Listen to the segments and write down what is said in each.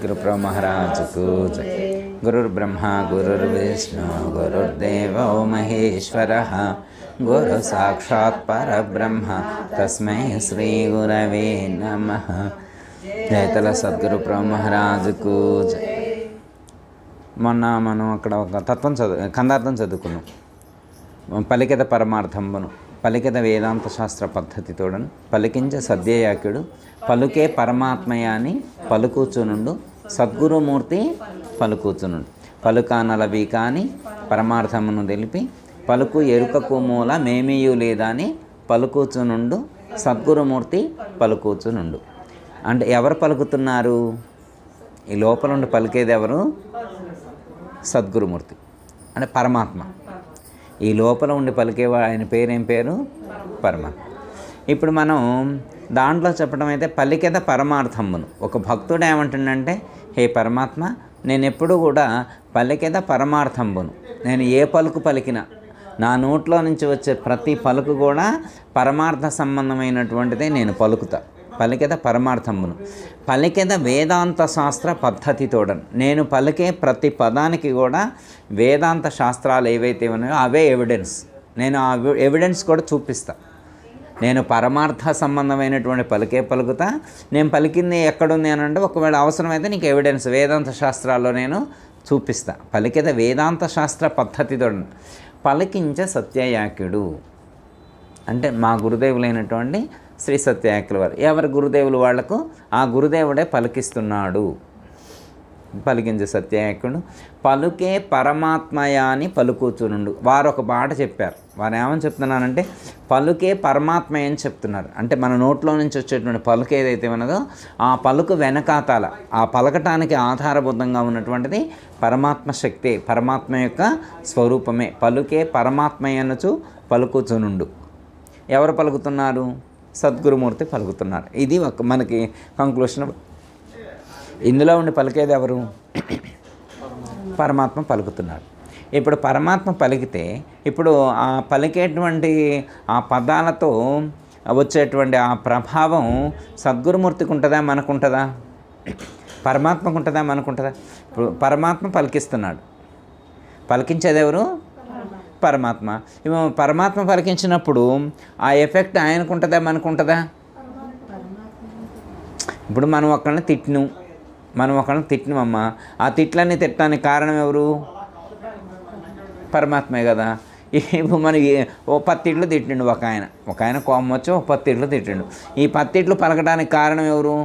गुरु महाराज को जय। गुरुर्ब्रह्मा गुरुर्विष्णु गुरुर्देवो महेश्वरः गुरु साक्षात् परब्रह्म तस्मै श्री गुरवे नमः। జయతల సద్గురు మహారాజ్ కు జై. మొన్న మనం అక్కడ ఒక తత్వం ఖండార్థం చదువుకున్నాం. పలికెద పరమార్థంబును పలికెద వేదాంత శాస్త్ర పద్ధతితోడను పలికించే సద్యయాకుడు పలుకే పరమాత్మయాని పలుకూచునుండు సద్గురుమూర్తి పలుకూచునుండు. పలుకానలవి కాని పరమార్థమును తెలిపి పలుకు ఎరుకకు మూల మేమియు లేదని పలుకూచునుండు సద్గురుమూర్తి పలుకూచునుండు. అంటే ఎవరు పలుకుతున్నారు? ఈ లోపల ఉండి పలికేది ఎవరు? సద్గురుమూర్తి అంటే పరమాత్మ. ఈ లోపల ఉండి పలికేవా ఆయన పేరేం పేరు? పరమాత్మ. ఇప్పుడు మనం దాంట్లో చెప్పడం అయితే పలికేద పరమార్థమును. ఒక భక్తుడు ఏమంటుండంటే, హే పరమాత్మ, నేను ఎప్పుడు కూడా పలికేద పరమార్థంబును, నేను ఏ పలుకు పలికినా నా నోట్లో నుంచి వచ్చే ప్రతి పలుకు కూడా పరమార్థ సంబంధమైనటువంటిదే నేను పలుకుతా. పలికెద పరమార్థమును పలికెద వేదాంత శాస్త్ర పద్ధతితోడను, నేను పలికే ప్రతి పదానికి కూడా వేదాంత శాస్త్రాలు ఏవైతే ఉన్నాయో అవే ఎవిడెన్స్. నేను ఆ ఎవిడెన్స్ కూడా చూపిస్తా. నేను పరమార్థ సంబంధమైనటువంటి పలుకుతా. నేను పలికింది ఎక్కడుంది అని అంటే, ఒకవేళ అవసరమైతే నీకు ఎవిడెన్స్ వేదాంత శాస్త్రాల్లో నేను చూపిస్తా. పలికెద వేదాంత శాస్త్ర పద్ధతితోడను పలికించే సత్యయాకుడు అంటే మా గురుదేవులైనటువంటి శ్రీ సత్యయాకుల వారు. ఎవరి గురుదేవులు వాళ్లకు ఆ గురుదేవుడే పలికిస్తున్నాడు. పలికించే సత్యయాకుడు పలుకే పరమాత్మయాని పలుకూచునుండు. వారు ఒక మాట చెప్పారు. వారు ఏమని చెప్తున్నారంటే, పలుకే పరమాత్మ అని చెప్తున్నారు. అంటే మన నోట్లో నుంచి వచ్చేటువంటి పలుకు ఏదైతే ఉన్నదో ఆ పలుకు వెనకాతాల ఆ పలకటానికి ఆధారబద్ధంగా ఉన్నటువంటిది పరమాత్మ శక్తే, పరమాత్మ యొక్క స్వరూపమే. పలుకే పరమాత్మ అనొచ్చు పలుకూచునుండు. ఎవరు పలుకుతున్నారు? సద్గురుమూర్తి పలుకుతున్నారు. ఇది ఒక మనకి కంక్లూషన్. ఇందులో ఉండి పలికేది ఎవరు? పరమాత్మ పలుకుతున్నాడు. ఇప్పుడు పరమాత్మ పలికితే ఇప్పుడు ఆ పలికేటువంటి ఆ పదాలతో వచ్చేటువంటి ఆ ప్రభావం సద్గురుమూర్తికి ఉంటుందా మనకుంటుందా? పరమాత్మకు ఉంటుందా మనకుంటుందా? ఇప్పుడు పరమాత్మ పలికిస్తున్నాడు. పలికించేది ఎవరు? పరమాత్మ. పరమాత్మ పలికించినప్పుడు ఆ ఎఫెక్ట్ ఆయనకు ఉంటుందా మనకుంటుందా? ఇప్పుడు మనం ఒకళ్ళని తిట్టినమమ్మా, ఆ తిట్లన్నీ తిట్టడానికి కారణం ఎవరు? పరమాత్మే కదా. ఇప్పుడు మనం ఓ 10 తిట్లు తిట్టిండు ఒక ఆయన కోపం వచ్చి ఓ 10 తిట్లు తిట్టిండు. ఈ 10 తిట్లు పలకడానికి కారణం ఎవరు?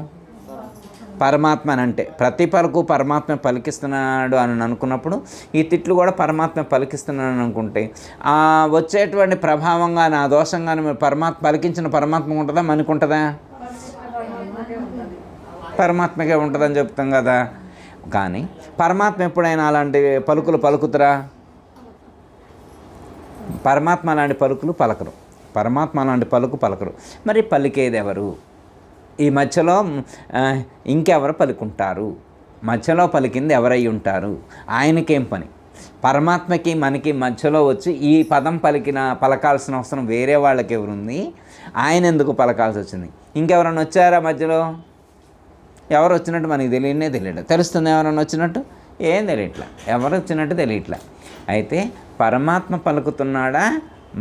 పరమాత్మ అని. అంటే ప్రతి పలుకు పరమాత్మ పలికిస్తున్నాడు అని అనుకున్నప్పుడు ఈ తిట్లు కూడా పరమాత్మ పలికిస్తున్నాడు అనుకుంటే ఆ వచ్చేటువంటి ప్రభావంగా నా దోషంగానే పరమాత్మ పలికించిన పరమాత్మ ఉంటుందా మనకుంటుందా? పరమాత్మకే ఉంటుందని చెప్తాం కదా. కానీ పరమాత్మ ఎప్పుడైనా అలాంటి పలుకులు పలుకుతురా? పరమాత్మ అలాంటి పలుకులు పలకరు. పరమాత్మ అలాంటి పలుకు పలకరు. మరి పలికేది ఎవరు? ఈ మధ్యలో ఇంకెవరు పలుకుంటారు? మధ్యలో పలికింది ఎవరై ఉంటారు? ఆయనకేం పని? పరమాత్మకి మనకి మధ్యలో వచ్చి ఈ పదం పలకాల్సిన అవసరం వేరే వాళ్ళకి ఎవరుంది? ఆయన ఎందుకు పలకాల్సి వచ్చింది? ఇంకెవరన్నా వచ్చారా మధ్యలో? ఎవరు వచ్చినట్టు మనకి తెలియదు. తెలుస్తుంది ఎవరన్నా వచ్చినట్టు? ఏం తెలియట్లా. ఎవరు వచ్చినట్టు తెలియట్లా. అయితే పరమాత్మ పలుకుతున్నాడా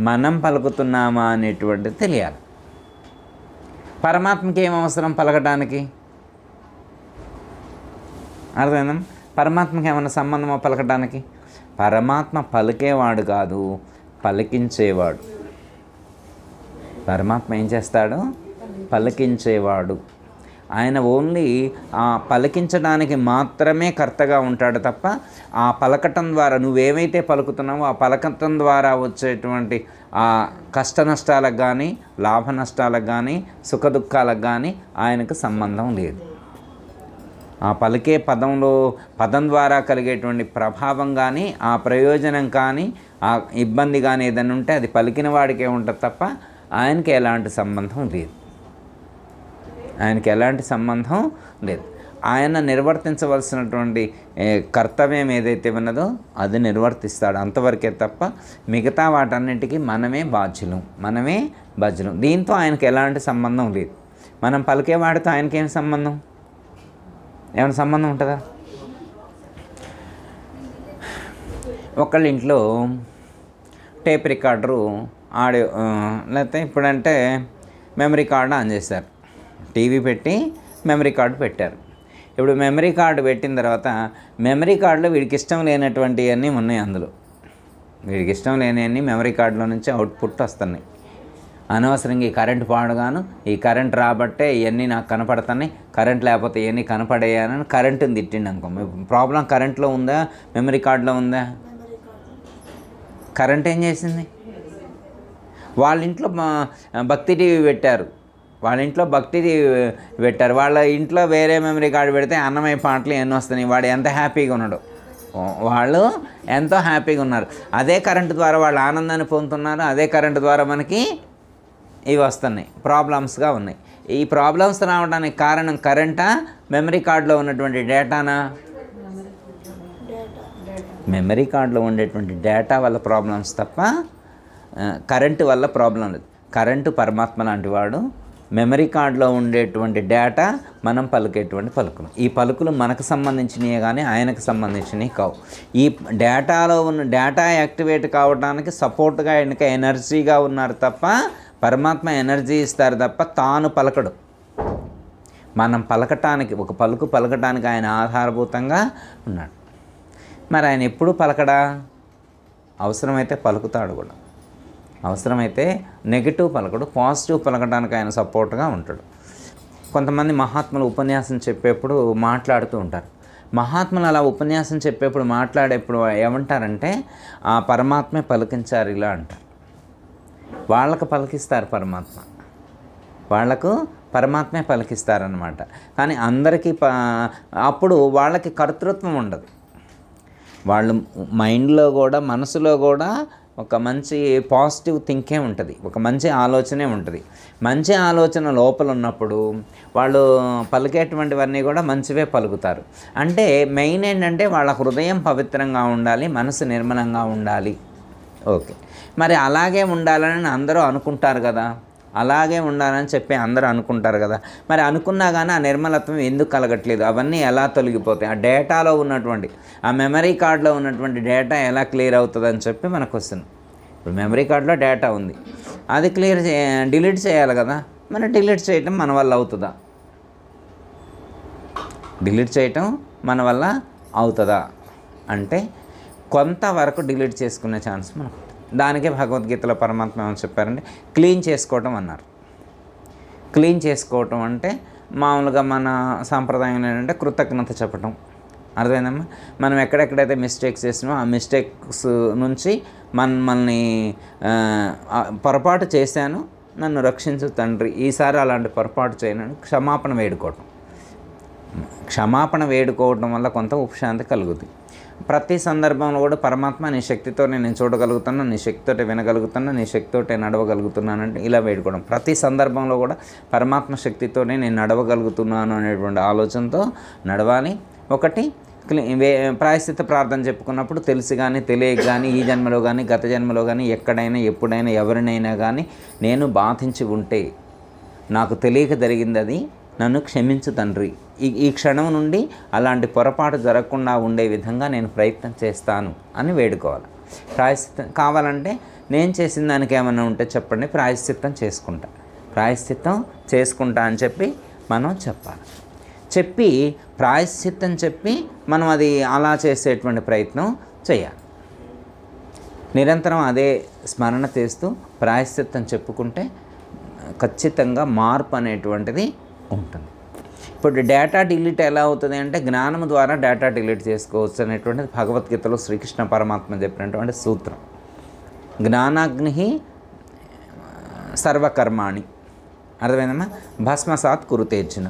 మనం పలుకుతున్నామా అనేటువంటిది తెలియాలి. పరమాత్మకి ఏం అవసరం పలకటానికి? అర్థమైందా? పరమాత్మకి ఏమన్నా సంబంధమా పలకటానికి? పరమాత్మ పలికేవాడు కాదు, పలికించేవాడు. పరమాత్మ ఏం చేస్తాడు? పలికించేవాడు. ఆయన ఓన్లీ ఆ పలికించడానికి మాత్రమే కర్తగా ఉంటాడు తప్ప ఆ పలకటం ద్వారా నువ్వేమైతే పలుకుతున్నావో ఆ పలకటం ద్వారా వచ్చేటువంటి ఆ కష్ట నష్టాలకు కానీ లాభ నష్టాలకు కానీ సుఖ దుఃఖాలకు కానీ ఆయనకు సంబంధం లేదు. ఆ పలికే పదం ద్వారా కలిగేటువంటి ప్రభావం కానీ ఆ ప్రయోజనం కానీ ఆ ఇబ్బంది కానీ ఏదైనా ఉంటే అది పలికిన వాడికే ఉంటుంది తప్ప ఆయనకి ఎలాంటి సంబంధం లేదు. ఆయన నిర్వర్తించవలసినటువంటి కర్తవ్యం ఏదైతే ఉన్నదో అది నిర్వర్తిస్తాడు అంతవరకే తప్ప మిగతా వాటన్నిటికీ మనమే బాధ్యులం. దీంతో ఆయనకి ఎలాంటి సంబంధం లేదు. మనం పలికేవాడితో ఆయనకేం సంబంధం? ఏమైనా సంబంధం ఉంటుందా? ఒకళ్ళ ఇంట్లో టేప్ రికార్డరు ఆడియో లేకపోతే ఇప్పుడంటే మెమరీ కార్డు ఆన్ చేశారు, టీవీ పెట్టి మెమరీ కార్డు పెట్టారు. ఇప్పుడు మెమరీ కార్డు పెట్టిన తర్వాత మెమరీ కార్డులో వీడికి ఇష్టం లేనటువంటివన్నీ ఉన్నాయి. అందులో వీడికి ఇష్టం లేనివన్నీ మెమరీ కార్డులో నుంచి అవుట్పుట్ వస్తున్నాయి. అనవసరంగా ఈ కరెంట్ పాడుగాను, ఈ కరెంట్ రాబట్టే ఇవన్నీ నాకు కనపడుతున్నాయి, కరెంట్ లేకపోతే ఇవన్నీ కనపడేయాలని కరెంటుని తిట్టిండి అనుకో. ప్రాబ్లం కరెంట్లో ఉందా, మెమరీ కార్డులో ఉందా? కరెంట్ ఏం చేసింది? వాళ్ళ ఇంట్లో భక్తి టీవీ పెట్టారు, వాళ్ళ ఇంట్లో భక్తి టీవీ పెట్టారు, వాళ్ళ ఇంట్లో వేరే మెమరీ కార్డు పెడితే అన్నమయ్య పాటలు ఎన్ని వస్తున్నాయి. వాడు ఎంత హ్యాపీగా ఉన్నాడు, వాళ్ళు ఎంతో హ్యాపీగా ఉన్నారు. అదే కరెంటు ద్వారా వాళ్ళు ఆనందాన్ని పొందుతున్నారు, అదే కరెంటు ద్వారా మనకి ఇవి వస్తున్నాయి, ప్రాబ్లమ్స్గా ఉన్నాయి. ఈ ప్రాబ్లమ్స్ రావడానికి కారణం కరెంటా, మెమరీ కార్డులో ఉన్నటువంటి డేటానా? మెమరీ కార్డులో ఉండేటువంటి డేటా వల్ల ప్రాబ్లమ్స్ తప్ప కరెంటు వల్ల ప్రాబ్లం లేదు. కరెంటు పరమాత్మ లాంటి వాడు, మెమరీ కార్డులో ఉండేటువంటి డేటా మనం పలికేటువంటి పలుకులు. ఈ పలుకులు మనకు సంబంధించినవి కానీ ఆయనకు సంబంధించినవి కావు. ఈ డేటాలో ఉన్న డేటా యాక్టివేట్ కావడానికి సపోర్ట్గా ఇంకా ఎనర్జీగా ఉన్నారు తప్ప పరమాత్మ ఎనర్జీ ఇస్తారు తప్ప తాను పలకడు. మనం పలకటానికి, ఒక పలుకు పలకటానికి ఆయన ఆధారభూతంగా ఉన్నాడు. మరి ఆయన ఎప్పుడు పలకడా? అవసరమైతే పలుకుతాడు కూడా, అవసరమైతే నెగిటివ్ పలకడు, పాజిటివ్ పలకడానికి ఆయన సపోర్ట్గా ఉంటాడు. కొంతమంది మహాత్ములు ఉపన్యాసం చెప్పేప్పుడు మాట్లాడుతూ ఉంటారు. మహాత్ములు అలా ఉపన్యాసం చెప్పేప్పుడు మాట్లాడేప్పుడు ఏమంటారంటే ఆ పరమాత్మే పలికించారు ఇలా అంటారు. వాళ్ళకు పలికిస్తారు పరమాత్మ, వాళ్లకు పరమాత్మే పలికిస్తారనమాట. కానీ అందరికీ అప్పుడు వాళ్ళకి కర్తృత్వం ఉండదు. వాళ్ళు మైండ్లో కూడా, మనసులో కూడా ఒక మంచి పాజిటివ్ థింకే ఉంటుంది, ఒక మంచి ఆలోచనే ఉంటుంది. మంచి ఆలోచన లోపల ఉన్నప్పుడు వాళ్ళు పలికేటువంటివన్నీ కూడా మంచివే పలుకుతారు. అంటే మెయిన్ ఏంటంటే వాళ్ళ హృదయం పవిత్రంగా ఉండాలి, మనసు నిర్మలంగా ఉండాలి. ఓకే, మరి అలాగే ఉండాలని అందరూ అనుకుంటారు కదా, అలాగే ఉండాలని చెప్పి అందరూ అనుకుంటారు కదా. మరి అనుకున్నా కానీ ఆ నిర్మలత్వం ఎందుకు కలగట్లేదు? అవన్నీ ఎలా తొలగిపోతాయి? ఆ డేటాలో ఉన్నటువంటి, ఆ మెమరీ కార్డులో ఉన్నటువంటి డేటా ఎలా క్లియర్ అవుతుందని చెప్పి మనకు వస్తుంది. ఇప్పుడు మెమరీ కార్డులో డేటా ఉంది, అది డిలీట్ చేయాలి కదా. మరి డిలీట్ చేయటం మన వల్ల అవుతుందా? డిలీట్ చేయటం మన వల్ల అవుతుందా అంటే కొంతవరకు డిలీట్ చేసుకునే ఛాన్స్ మనకు. దానికే భగవద్గీతలో పరమాత్మ ఏమని చెప్పారంటే క్లీన్ చేసుకోవటం అన్నారు. క్లీన్ చేసుకోవటం అంటే మామూలుగా మన సాంప్రదాయంలో ఏంటంటే కృతజ్ఞత చెప్పటం. అర్థమైందమ్మా? మనం ఎక్కడెక్కడైతే మిస్టేక్స్ చేసినామో ఆ మిస్టేక్స్ నుంచి మనల్ని పొరపాటు చేశాను, నన్ను రక్షించు తండ్రి, ఈసారి అలాంటి పొరపాటు చేయనని క్షమాపణ వేడుకోవటం. క్షమాపణ వేడుకోవటం వల్ల కొంత ఉపశాంతి కలుగుతుంది. ప్రతి సందర్భంలో కూడా పరమాత్మ నీ శక్తితో నేను చూడగలుగుతున్నా, నీ శక్తితోటి వినగలుగుతున్నా, నీ శక్తితోటి నడవగలుగుతున్నానంటే ఇలా వేడుకోవడం. ప్రతి సందర్భంలో కూడా పరమాత్మ శక్తితోనే నేను నడవగలుగుతున్నాను అనేటువంటి ఆలోచనతో నడవాలి. ఒకటి ప్రాయశ్చిత్త ప్రార్థన చెప్పుకున్నప్పుడు తెలిసి కానీ తెలియక కానీ ఈ జన్మలో కానీ గత జన్మలో కానీ ఎక్కడైనా ఎప్పుడైనా ఎవరినైనా కానీ నేను బాధించి ఉంటే నాకు తెలియక జరిగింది, అది నన్ను క్షమించు తండ్రి, ఈ క్షణం నుండి అలాంటి పొరపాటు జరగకుండా ఉండే విధంగా నేను ప్రయత్నం చేస్తాను అని వేడుకోవాలి. ప్రాయశ్చిత్తం కావాలంటే నేను చేసిన దానికి ఏమైనా ఉంటే చెప్పండి, ప్రాయశ్చిత్తం చేసుకుంటా అని చెప్పి మనం చెప్పాలి. చెప్పి ప్రాయశ్చిత్తం చెప్పి మనం అది అలా చేసేటువంటి ప్రయత్నం చేయాలి. నిరంతరం అదే స్మరణ చేస్తూ ప్రాయశ్చిత్తం చెప్పుకుంటే ఖచ్చితంగా మార్పు అనేటువంటిది ఉంటుంది. ఇప్పుడు డేటా డిలీట్ ఎలా అవుతుంది అంటే జ్ఞానం ద్వారా డేటా డిలీట్ చేసుకోవచ్చు అనేటువంటిది భగవద్గీతలో శ్రీకృష్ణ పరమాత్మ చెప్పినటువంటి సూత్రం. జ్ఞానాగ్ని సర్వకర్మాణి, అర్థమైందమ్మా? భస్మసాత్ కురుతేర్చిన,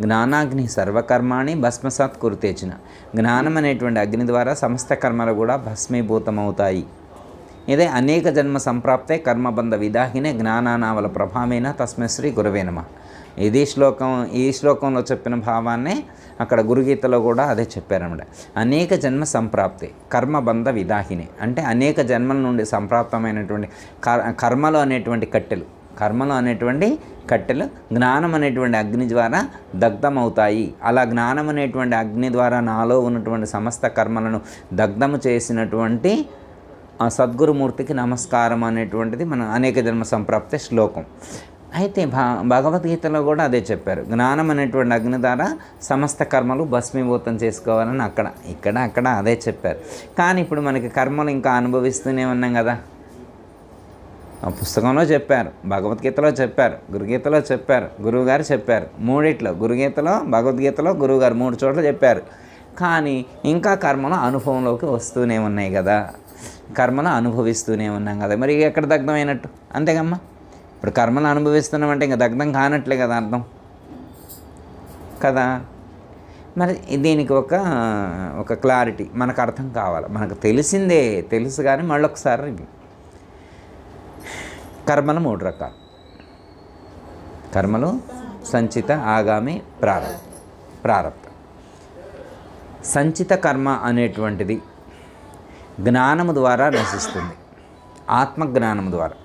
జ్ఞానాగ్ని సర్వకర్మాణి భస్మసాత్ కురుతేర్చిన. జ్ఞానం అనేటువంటి అగ్ని ద్వారా సమస్త కర్మలు కూడా భస్మీభూతమవుతాయి. ఇదే అనేక జన్మ సంప్రాప్తే కర్మబంధ విదాహినే జ్ఞానానావల ప్రభావేన తస్మై శ్రీ గురవే నమః. ఈ శ్లోకంలో చెప్పిన భావాన్నే అక్కడ గురుగీతలో కూడా అదే చెప్పారన్నమాట. అనేక జన్మ సంప్రాప్తి కర్మబంధ విదాహిని అంటే అనేక జన్మల నుండి సంప్రాప్తమైనటువంటి కర్మలు అనేటువంటి కట్టెలు, కర్మలు అనేటువంటి కట్టెలు జ్ఞానం అనేటువంటి అగ్ని ద్వారా దగ్ధమవుతాయి. అలా జ్ఞానం అనేటువంటి అగ్ని ద్వారా నాలో ఉన్నటువంటి సమస్త కర్మలను దగ్ధము చేసినటువంటి ఆ సద్గురుమూర్తికి నమస్కారం అనేటువంటిది మన అనేక జన్మ సంప్రాప్తి శ్లోకం. అయితే భగవద్గీతలో కూడా అదే చెప్పారు. జ్ఞానం అనేటువంటి అగ్ని ద్వారా సమస్త కర్మలు భస్మీభూతం చేసుకోవాలని అక్కడ అదే చెప్పారు. కానీ ఇప్పుడు మనకి కర్మలు ఇంకా అనుభవిస్తూనే ఉన్నాం కదా. ఆ పుస్తకంలో చెప్పారు, భగవద్గీతలో చెప్పారు, గురుగీతలో చెప్పారు, గురువుగారు చెప్పారు. మూడిట్లో గురుగీతలో, భగవద్గీతలో గురువుగారు 3 చోట్ల చెప్పారు. కానీ ఇంకా కర్మలు అనుభవంలోకి వస్తూనే ఉన్నాయి కదా, కర్మలు అనుభవిస్తూనే ఉన్నాం కదా. మరి ఎక్కడ దగ్ధమైనట్టు? అంతేగమ్మా. ఇప్పుడు కర్మలు అనుభవిస్తున్నామంటే ఇంకా దగ్ధం కానట్లే కదా అర్థం కదా. మరి దీనికి ఒక క్లారిటీ మనకు అర్థం కావాలి. మనకు తెలిసిందే తెలుసు, కానీ మళ్ళొకసారి ఇవి కర్మలు 3 రకాలు. కర్మలు సంచిత, ఆగామి, ప్రారబ్ధ. సంచిత కర్మ అనేటువంటిది జ్ఞానము ద్వారా నశిస్తుంది, ఆత్మజ్ఞానము ద్వారా.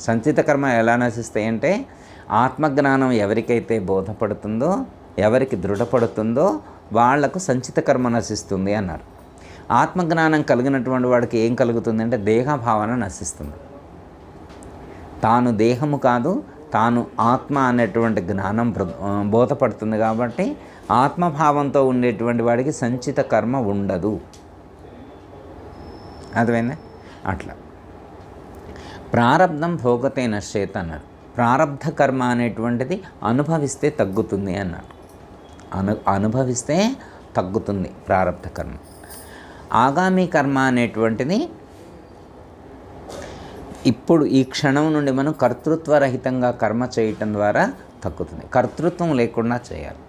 సంచిత కర్మ ఎలా నశిస్తాయంటే ఆత్మజ్ఞానం ఎవరికైతే బోధపడుతుందో, ఎవరికి దృఢపడుతుందో వాళ్లకు సంచిత కర్మ నశిస్తుంది అన్నారు. ఆత్మజ్ఞానం కలిగినటువంటి వాడికి ఏం కలుగుతుందంటే దేహభావన నశిస్తుంది. తాను దేహము కాదు, తాను ఆత్మ అనేటువంటి జ్ఞానం బోధపడుతుంది. కాబట్టి ఆత్మభావంతో ఉండేటువంటి వాడికి సంచిత కర్మ ఉండదు. అర్థమైందా? అట్లా ప్రారబ్ధం భోగతే నశ్చేత్ అన్నారు. ప్రారబ్ధ కర్మ అనేటువంటిది అనుభవిస్తే తగ్గుతుంది అన్నారు. అనుభవిస్తే తగ్గుతుంది ప్రారబ్ధ కర్మ. ఆగామి కర్మ అనేటువంటిది ఇప్పుడు ఈ క్షణం నుండి మనం కర్తృత్వరహితంగా కర్మ చేయటం ద్వారా తగ్గుతుంది. కర్తృత్వం లేకుండా చేయాలి.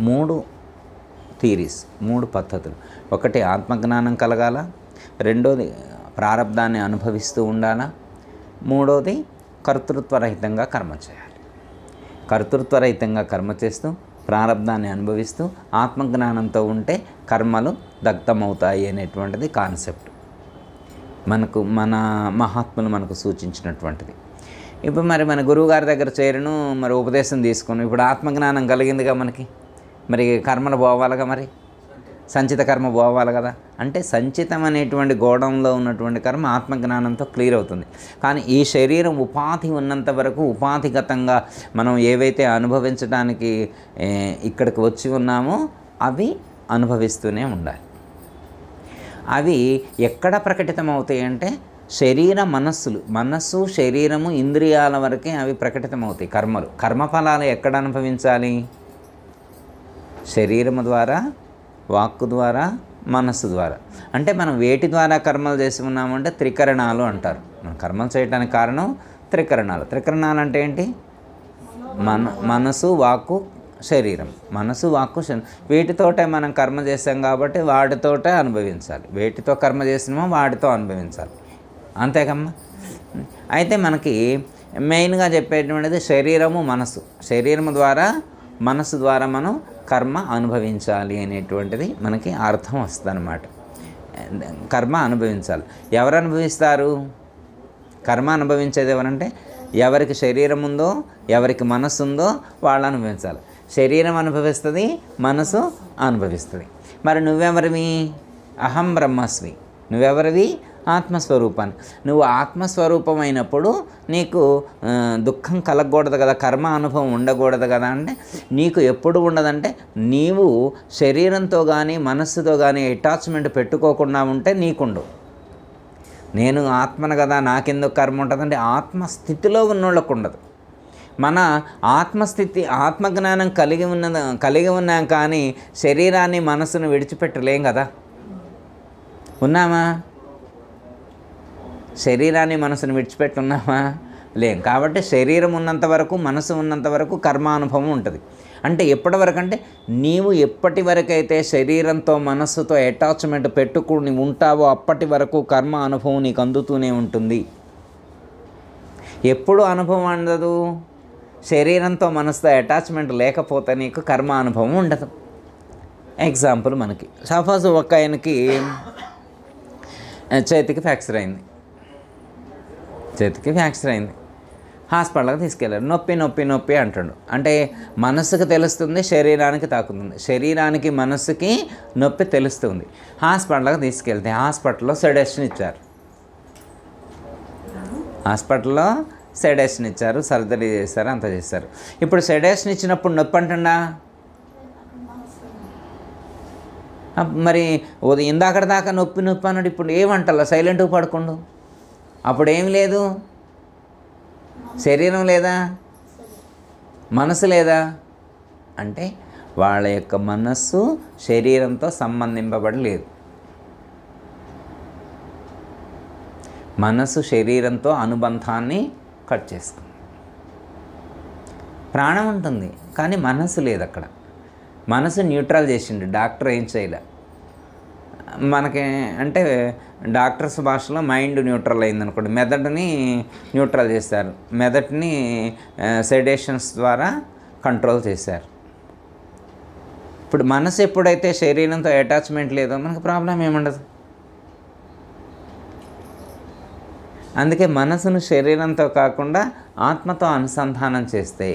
3 థీరీస్, 3 పద్ధతులు. ఒకటి ఆత్మజ్ఞానం కలగాల, రెండోది ప్రారబ్ధాన్ని అనుభవిస్తూ ఉండాలా, మూడోది కర్తృత్వరహితంగా కర్మ చేయాలి. కర్తృత్వరహితంగా కర్మ చేస్తూ ప్రారబ్ధాన్ని అనుభవిస్తూ ఆత్మజ్ఞానంతో ఉంటే కర్మలు దగ్ధమవుతాయి అనేటువంటిది కాన్సెప్ట్. మన మహాత్ములు మనకు సూచించినటువంటిది. ఇప్పుడు మరి మన గురువుగారి దగ్గర చేరను, మరి ఉపదేశం తీసుకుని ఇప్పుడు ఆత్మజ్ఞానం కలిగిందిగా మనకి, మరి కర్మలు పోవాలిగా, మరి సంచిత కర్మ పోవాలి కదా. అంటే సంచితం అనేటువంటి గోడంలో ఉన్నటువంటి కర్మ ఆత్మజ్ఞానంతో క్లియర్ అవుతుంది. కానీ ఈ శరీరం ఉపాధి ఉన్నంత వరకు ఉపాధిగతంగా మనం ఏవైతే అనుభవించడానికి ఇక్కడికి వచ్చి ఉన్నామో అవి అనుభవిస్తూనే ఉండాలి. అవి ఎక్కడ ప్రకటితమవుతాయి అంటే మనస్సు, శరీరము, ఇంద్రియాల వరకే అవి ప్రకటితమవుతాయి. కర్మఫలాలు ఎక్కడ అనుభవించాలి? శరీరము ద్వారా, వాక్కు ద్వారా, మనస్సు ద్వారా. అంటే మనం వేటి ద్వారా కర్మలు చేసి ఉన్నామంటే త్రికరణాలు అంటారు. మనం కర్మలు చేయడానికి కారణం త్రికరణాలు. త్రికరణాలు అంటే ఏంటి? మనసు, వాక్కు, శరీరం. మనసు, వాక్కు, వీటితోటే మనం కర్మ చేస్తాం కాబట్టి వాటితోటే అనుభవించాలి. వేటితో కర్మ చేసినామో వాటితో అనుభవించాలి. అంతేకమ్మా. అయితే మనకి మెయిన్గా చెప్పేటువంటిది శరీరము, మనసు. శరీరము ద్వారా, మనసు ద్వారా మనం కర్మ అనుభవించాలి అనేటువంటిది మనకి అర్థం వస్తుంది అన్నమాట. కర్మ అనుభవించాలి. ఎవరు అనుభవిస్తారు? కర్మ అనుభవించేది ఎవరంటే ఎవరికి శరీరం ఉందో, ఎవరికి మనస్సు ఉందో వాళ్ళు అనుభవించాలి. శరీరం అనుభవిస్తుంది, మనసు అనుభవిస్తుంది. మరి నువ్వెవరివి? అహం బ్రహ్మస్మి. నువ్వెవరివి? ఆత్మస్వరూపాన్ని. నువ్వు ఆత్మస్వరూపమైనప్పుడు నీకు దుఃఖం కలగకూడదు కదా, కర్మ అనుభవం ఉండకూడదు కదా. అంటే నీకు ఎప్పుడు ఉండదంటే నీవు శరీరంతో కానీ మనస్సుతో కానీ అటాచ్మెంట్ పెట్టుకోకుండా ఉంటే నీకుండవు. నేను ఆత్మను కదా, నాకెందుకు కర్మ ఉంటుందంటే ఆత్మస్థితిలో ఉన్నోళ్ళకు ఉండదు. మన ఆత్మస్థితి, ఆత్మజ్ఞానం కలిగి ఉన్నాం కానీ శరీరాన్ని, మనసును విడిచిపెట్టలేం కదా. ఉన్నామా? శరీరాన్ని, మనసును విడిచిపెట్టున్నామా? లేం. కాబట్టి శరీరం ఉన్నంత వరకు, మనసు ఉన్నంత వరకు కర్మానుభవం ఉంటుంది. అంటే ఎప్పటి వరకు అంటే నీవు ఎప్పటి వరకైతే శరీరంతో, మనస్సుతో అటాచ్మెంట్ పెట్టుకుని ఉంటావో అప్పటి వరకు కర్మ అనుభవం నీకు అందుతూనే ఉంటుంది. ఎప్పుడు అనుభవం అందదు? శరీరంతో, మనసుతో అటాచ్మెంట్ లేకపోతే నీకు కర్మ అనుభవం ఉండదు. ఎగ్జాంపుల్ మనకి సపోజ్ ఒక ఆయనకి చేతికి ఫ్రాక్చర్ అయింది. హాస్పిటల్కి తీసుకెళ్ళారు. నొప్పి నొప్పి నొప్పి అంటాడు. అంటే మనసుకు తెలుస్తుంది, శరీరానికి తాకుతుంది. శరీరానికి మనసుకి నొప్పి తెలుస్తుంది. హాస్పిటల్కి తీసుకెళ్తే హాస్పిటల్లో సెడేషన్ ఇచ్చారు. హాస్పిటల్లో సెడేషన్ ఇచ్చారు, సర్జరీ చేశారు, అంత చేశారు. ఇప్పుడు సెడేషన్ ఇచ్చినప్పుడు నొప్పి అంటుండా? మరి ఇందాకటి దాకా నొప్పి నొప్పి అన్నాడు, ఇప్పుడు ఏమంటల్లా సైలెంట్గా పడుకోండు. అప్పుడు ఏం లేదు, శరీరం లేదా, మనసు లేదా. అంటే వాళ్ళ యొక్క మనస్సు శరీరంతో సంబంధింపబడలేదు. మనసు శరీరంతో అనుబంధాన్ని కట్ చేస్తుంది. ప్రాణం ఉంటుంది కానీ మనసు లేదు అక్కడ. మనసు న్యూట్రల్ చేసిండు డాక్టర్, ఏం చేయలే. మనకి అంటే డాక్టర్స్ భాషలో మైండ్ న్యూట్రల్ అయిందనుకోండి, మెదడుని న్యూట్రల్ చేశారు, మెదడుని సెడేషన్స్ ద్వారా కంట్రోల్ చేశారు. ఇప్పుడు మనసు ఎప్పుడైతే శరీరంతో అటాచ్మెంట్ లేదో మనకు ప్రాబ్లం ఏముండదు. అందుకే మనసును శరీరంతో కాకుండా ఆత్మతో అనుసంధానం చేస్తే,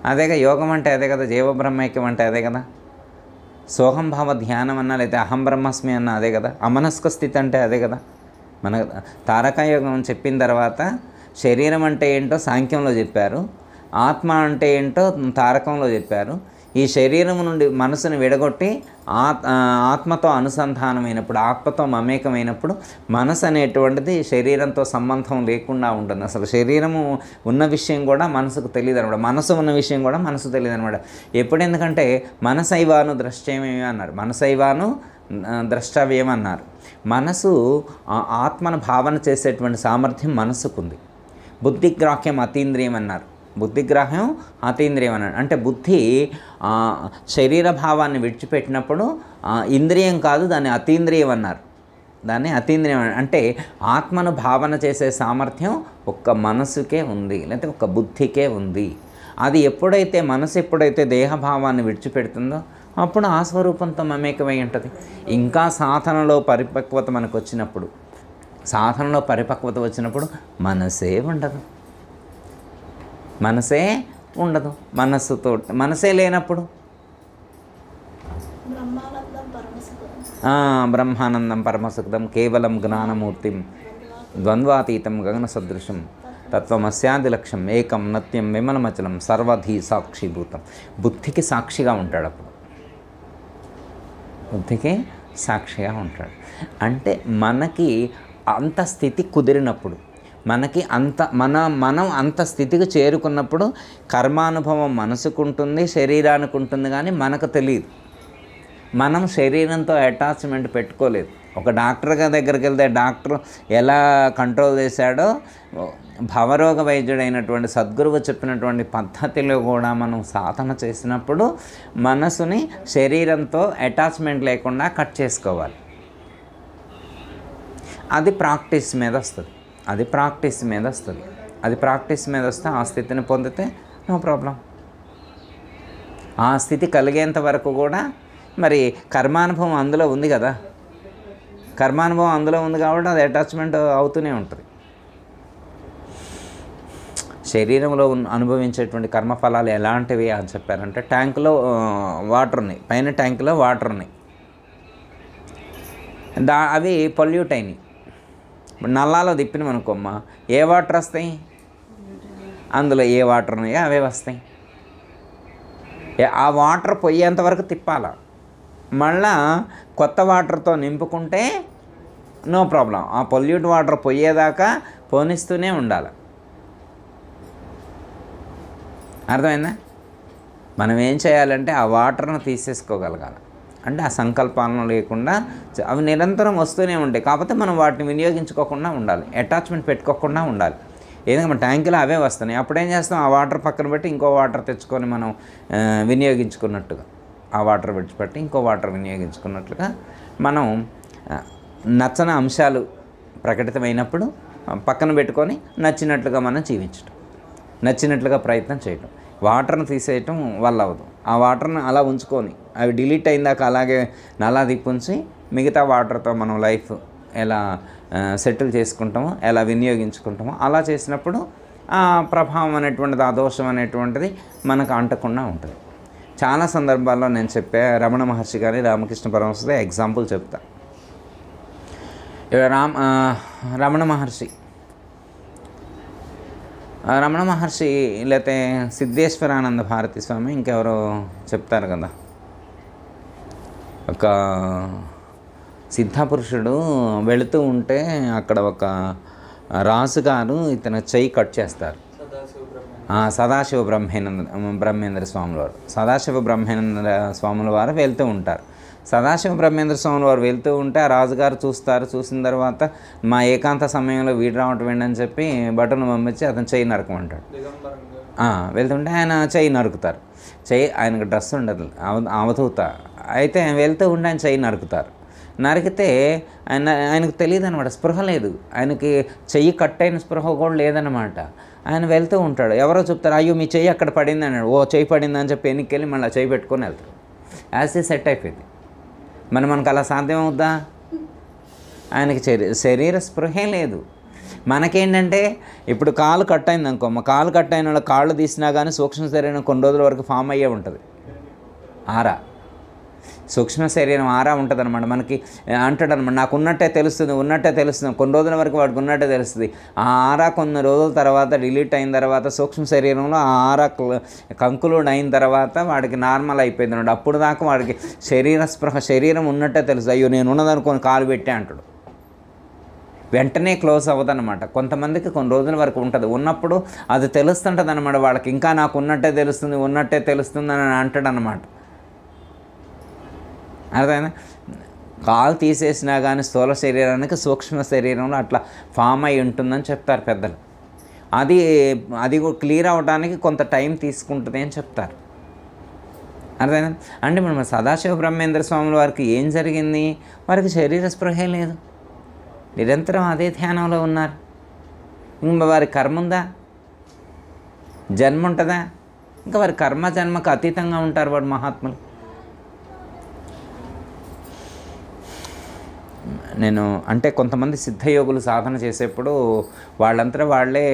అదేగా యోగం అంటే, అదే కదా జీవబ్రహ్మైక్యం అంటే, అదే కదా సోహంభావ ధ్యానం అన్నా, లేదా అహం బ్రహ్మస్మి అన్నా అదే కదా. అమనస్క స్థితి అంటే అదే కదా. మన తారకయోగం చెప్పిన తర్వాత శరీరం అంటే ఏంటో సాంఖ్యంలో చెప్పారు, ఆత్మ అంటే ఏంటో తారకంలో చెప్పారు. ఈ శరీరం నుండి మనసుని విడగొట్టి ఆత్మతో అనుసంధానమైనప్పుడు, ఆత్మతో మమేకమైనప్పుడు మనసు అనేటువంటిది శరీరంతో సంబంధం లేకుండా ఉంటుంది. అసలు శరీరము ఉన్న విషయం కూడా మనసుకు తెలియదు అనమాట, మనసు ఉన్న విషయం కూడా మనసు తెలియదు అనమాట. ఎప్పుడు, ఎందుకంటే మనసైవాను ద్రష్టవ్యమే అన్నారు, మనసైవాను ద్రష్టవ్యమన్నారు. మనసు ఆత్మను భావన చేసేటువంటి సామర్థ్యం మనసుకుంది. బుద్ధిగ్రాహ్యం అతీంద్రియం అన్నారు, బుద్ధిగ్రాహ్యం అతీంద్రియం అన్నాడు. అంటే బుద్ధి శరీర భావాన్ని విడిచిపెట్టినప్పుడు ఇంద్రియం కాదు, దాన్ని అతీంద్రియం అన్నారు. దాన్ని అతీంద్రియం అంటే ఆత్మను భావన చేసే సామర్థ్యం ఒక్క మనసుకే ఉంది, లేకపోతే ఒక్క బుద్ధికే ఉంది. అది ఎప్పుడైతే మనసు ఎప్పుడైతే దేహభావాన్ని విడిచిపెడుతుందో అప్పుడు ఆ స్వరూపంతో మమేకమై ఉంటుంది. ఇంకా సాధనలో పరిపక్వత మనకు వచ్చినప్పుడు, సాధనలో పరిపక్వత వచ్చినప్పుడు మనసే ఉండదు, మనసే ఉండదు. మనస్సుతో మనసే లేనప్పుడు బ్రహ్మానందం పరమసుఖదం కేవలం జ్ఞానమూర్తిం ద్వంద్వాతీతం గగన సదృశం తత్వమస్యాది లక్ష్యం ఏకం నత్యం విమలమచలం సర్వధీ సాక్షిభూతం. బుద్ధికి సాక్షిగా ఉంటాడు అప్పుడు, బుద్ధికి సాక్షిగా ఉంటాడు. అంటే మనకి అంత స్థితి కుదిరినప్పుడు, మనకి మనం అంత స్థితికి చేరుకున్నప్పుడు కర్మానుభవం మనసుకుంటుంది, శరీరానికి ఉంటుంది, కానీ మనకు తెలియదు. మనం శరీరంతో అటాచ్మెంట్ పెట్టుకోలేదు. ఒక డాక్టర్ దగ్గరికి వెళ్తే డాక్టర్ ఎలా కంట్రోల్ చేశాడో, భవరోగ వైద్యుడైనటువంటి సద్గురువు చెప్పినటువంటి పద్ధతిలో కూడా మనం సాధన చేసినప్పుడు మనసుని శరీరంతో అటాచ్మెంట్ లేకుండా కట్ చేసుకోవాలి. అది ప్రాక్టీస్ మీద వస్తుంది, అది ప్రాక్టీస్ మీద వస్తుంది. అది ప్రాక్టీస్ మీద వస్తే ఆ స్థితిని పొందితే నో ప్రాబ్లం. ఆ స్థితి కలిగేంత వరకు కూడా మరి కర్మానుభవం అందులో ఉంది కదా, కర్మానుభవం అందులో ఉంది కాబట్టి అది అటాచ్మెంట్ అవుతూనే ఉంటుంది. శరీరంలో అనుభవించేటువంటి కర్మఫలాలు ఎలాంటివి అని చెప్పారంటే, ట్యాంకులో వాటర్ ఉన్నాయి, పైన ట్యాంకులో వాటర్ ఉన్నాయి, అవి పొల్యూట్ అయినాయి. ఇప్పుడు నల్లాలో తిప్పినాం అనుకోమ్మా, ఏ వాటర్ వస్తాయి, అందులో ఏ వాటర్ ఉన్నాయో అవే వస్తాయి. ఆ వాటర్ పోయేంత వరకు తిప్పాల, మళ్ళా కొత్త వాటర్తో నింపుకుంటే నో ప్రాబ్లం. ఆ పొల్యూట్ వాటర్ పోయేదాకా పోనిస్తూనే ఉండాలి. అర్థమైందా? మనం ఏం చేయాలంటే ఆ వాటర్ను తీసేసుకోగలగాలి. అంటే ఆ సంకల్పాలను లేకుండా అవి నిరంతరం వస్తూనే ఉంటాయి. కాకపోతే మనం వాటిని వినియోగించుకోకుండా ఉండాలి, అటాచ్మెంట్ పెట్టుకోకుండా ఉండాలి. ఏదైనా మన ట్యాంకులో అవే వస్తున్నాయి, అప్పుడు ఏం చేస్తాం, ఆ వాటర్ పక్కన పెట్టి ఇంకో వాటర్ తెచ్చుకొని మనం వినియోగించుకున్నట్టుగా, ఆ వాటర్ విడిచిపెట్టి ఇంకో వాటర్ వినియోగించుకున్నట్లుగా మనం నచ్చని అంశాలు ప్రకటితమైనప్పుడు పక్కన పెట్టుకొని నచ్చినట్లుగా మనం జీవించడం, నచ్చినట్లుగా ప్రయత్నం చేయటం. వాటర్ను తీసేయటం వల్ల అవ్వదు. ఆ వాటర్ని అలా ఉంచుకొని అవి డిలీట్ అయిందాక అలాగే నల్లా తిప్పుంచి మిగతా వాటర్తో మనం లైఫ్ ఎలా సెటిల్ చేసుకుంటామో, ఎలా వినియోగించుకుంటామో అలా చేసినప్పుడు ఆ ప్రభావం అనేటువంటిది, ఆ దోషం అనేటువంటిది మనకు అంటకుండా ఉంటుంది. చాలా సందర్భాల్లో నేను చెప్పే రమణ మహర్షి కానీ రామకృష్ణ పరమహంస ఎగ్జాంపుల్ చెప్తా. రమణ మహర్షి లేకపోతే సిద్ధేశ్వరానంద భారతి స్వామి ఇంకెవరో చెప్తారు కదా, ఒక సిద్ధపురుషుడు వెళుతూ ఉంటే అక్కడ ఒక రాజుగారు ఇతను చెయ్యి కట్ చేస్తారు. సదాశివ బ్రహ్మేంద్ర స్వాముల వారు, సదాశివ బ్రహ్మేంద్ర స్వాముల వారు వెళ్తూ ఉంటారు. సదాశివ బ్రహ్మేంద్ర స్వాముల వారు వెళ్తూ ఉంటే ఆ రాజుగారు చూస్తారు. చూసిన తర్వాత మా ఏకాంత సమయంలో వీడు రావటం ఏంటని చెప్పి బటన్ పంపించి అతను చెయ్యి నరకమంటాడు. వెళ్తుంటే ఆయన చెయ్యి నరుకుతారు. ఆయనకు డ్రెస్ ఉండదు, అవధూత అయితే వెళ్తూ ఉంటే ఆయన చెయ్యి నరుకుతారు. నరికితే ఆయనకు తెలియదు అనమాట, స్పృహ లేదు, ఆయనకి చెయ్యి కట్టయిన స్పృహ కూడా లేదనమాట. ఆయన వెళ్తూ ఉంటాడు, ఎవరో చెప్తారు అయ్యో మీ చెయ్యి అక్కడ పడింది అన్నాడు. ఓ చెయ్యి పడింది అని చెప్పి ఎన్నికెళ్ళి మళ్ళీ చెయ్యి పెట్టుకొని వెళ్తాడు. యాజ్ సెట్ అయిపోయింది. మనకు అలా సాధ్యం అవుద్దా? ఆయనకి శరీర స్పృహే లేదు. మనకేంటంటే ఇప్పుడు కాలు కట్ అయింది అనుకో, కాలు కట్ అయిన వాళ్ళ కాళ్ళు తీసినా కానీ సూక్ష్మ శరీరం కొన్ని రోజుల వరకు ఫామ్ అయ్యే ఉంటుంది. ఆరా, సూక్ష్మ శరీరం ఆరా ఉంటుంది అనమాట. మనకి అంటాడు అనమాట, నాకు ఉన్నట్టే తెలుస్తుంది కొన్ని రోజుల వరకు వాడికి ఉన్నట్టే తెలుస్తుంది. ఆ ఆరా కొన్ని రోజుల తర్వాత డిలీట్ అయిన తర్వాత సూక్ష్మ శరీరంలో ఆ ఆరా కంక్లూడ్ అయిన తర్వాత వాడికి నార్మల్ అయిపోయింది అనమాట. అప్పుడు దాకా వాడికి శరీరం ఉన్నట్టే తెలుసు. అయ్యో నేను ఉన్నదనుకొని కాలు పెట్టే అంటాడు. వెంటనే క్లోజ్ అవ్వదన్నమాట. కొంతమందికి కొన్ని రోజుల వరకు ఉంటుంది, ఉన్నప్పుడు అది తెలుస్తుంటుంది అనమాట. వాళ్ళకి ఇంకా నాకు ఉన్నట్టే తెలుస్తుంది అని అంటాడు అనమాట. అర్థమైనా? కాలు తీసేసినా కానీ స్థూల శరీరానికి సూక్ష్మ శరీరంలో అట్లా ఫామ్ అయి ఉంటుందని చెప్తారు పెద్దలు. అది క్లియర్ అవ్వడానికి కొంత టైం తీసుకుంటుంది అని చెప్తారు. అర్థమైనా? అంటే మనం సదాశివ బ్రహ్మేంద్ర స్వాముల వారికి ఏం జరిగింది? వారికి శరీర స్పృహే లేదు, నిరంతరం అదే ధ్యానంలో ఉన్నారు. ఇంకా వారి కర్మ ఉందా? జన్మ ఉంటుందా? ఇంకా వారి జన్మకు అతీతంగా ఉంటారు వాడు మహాత్ములు. నేను అంటే కొంతమంది సిద్ధయోగులు సాధన చేసేప్పుడు వాళ్ళంతా వాళ్ళే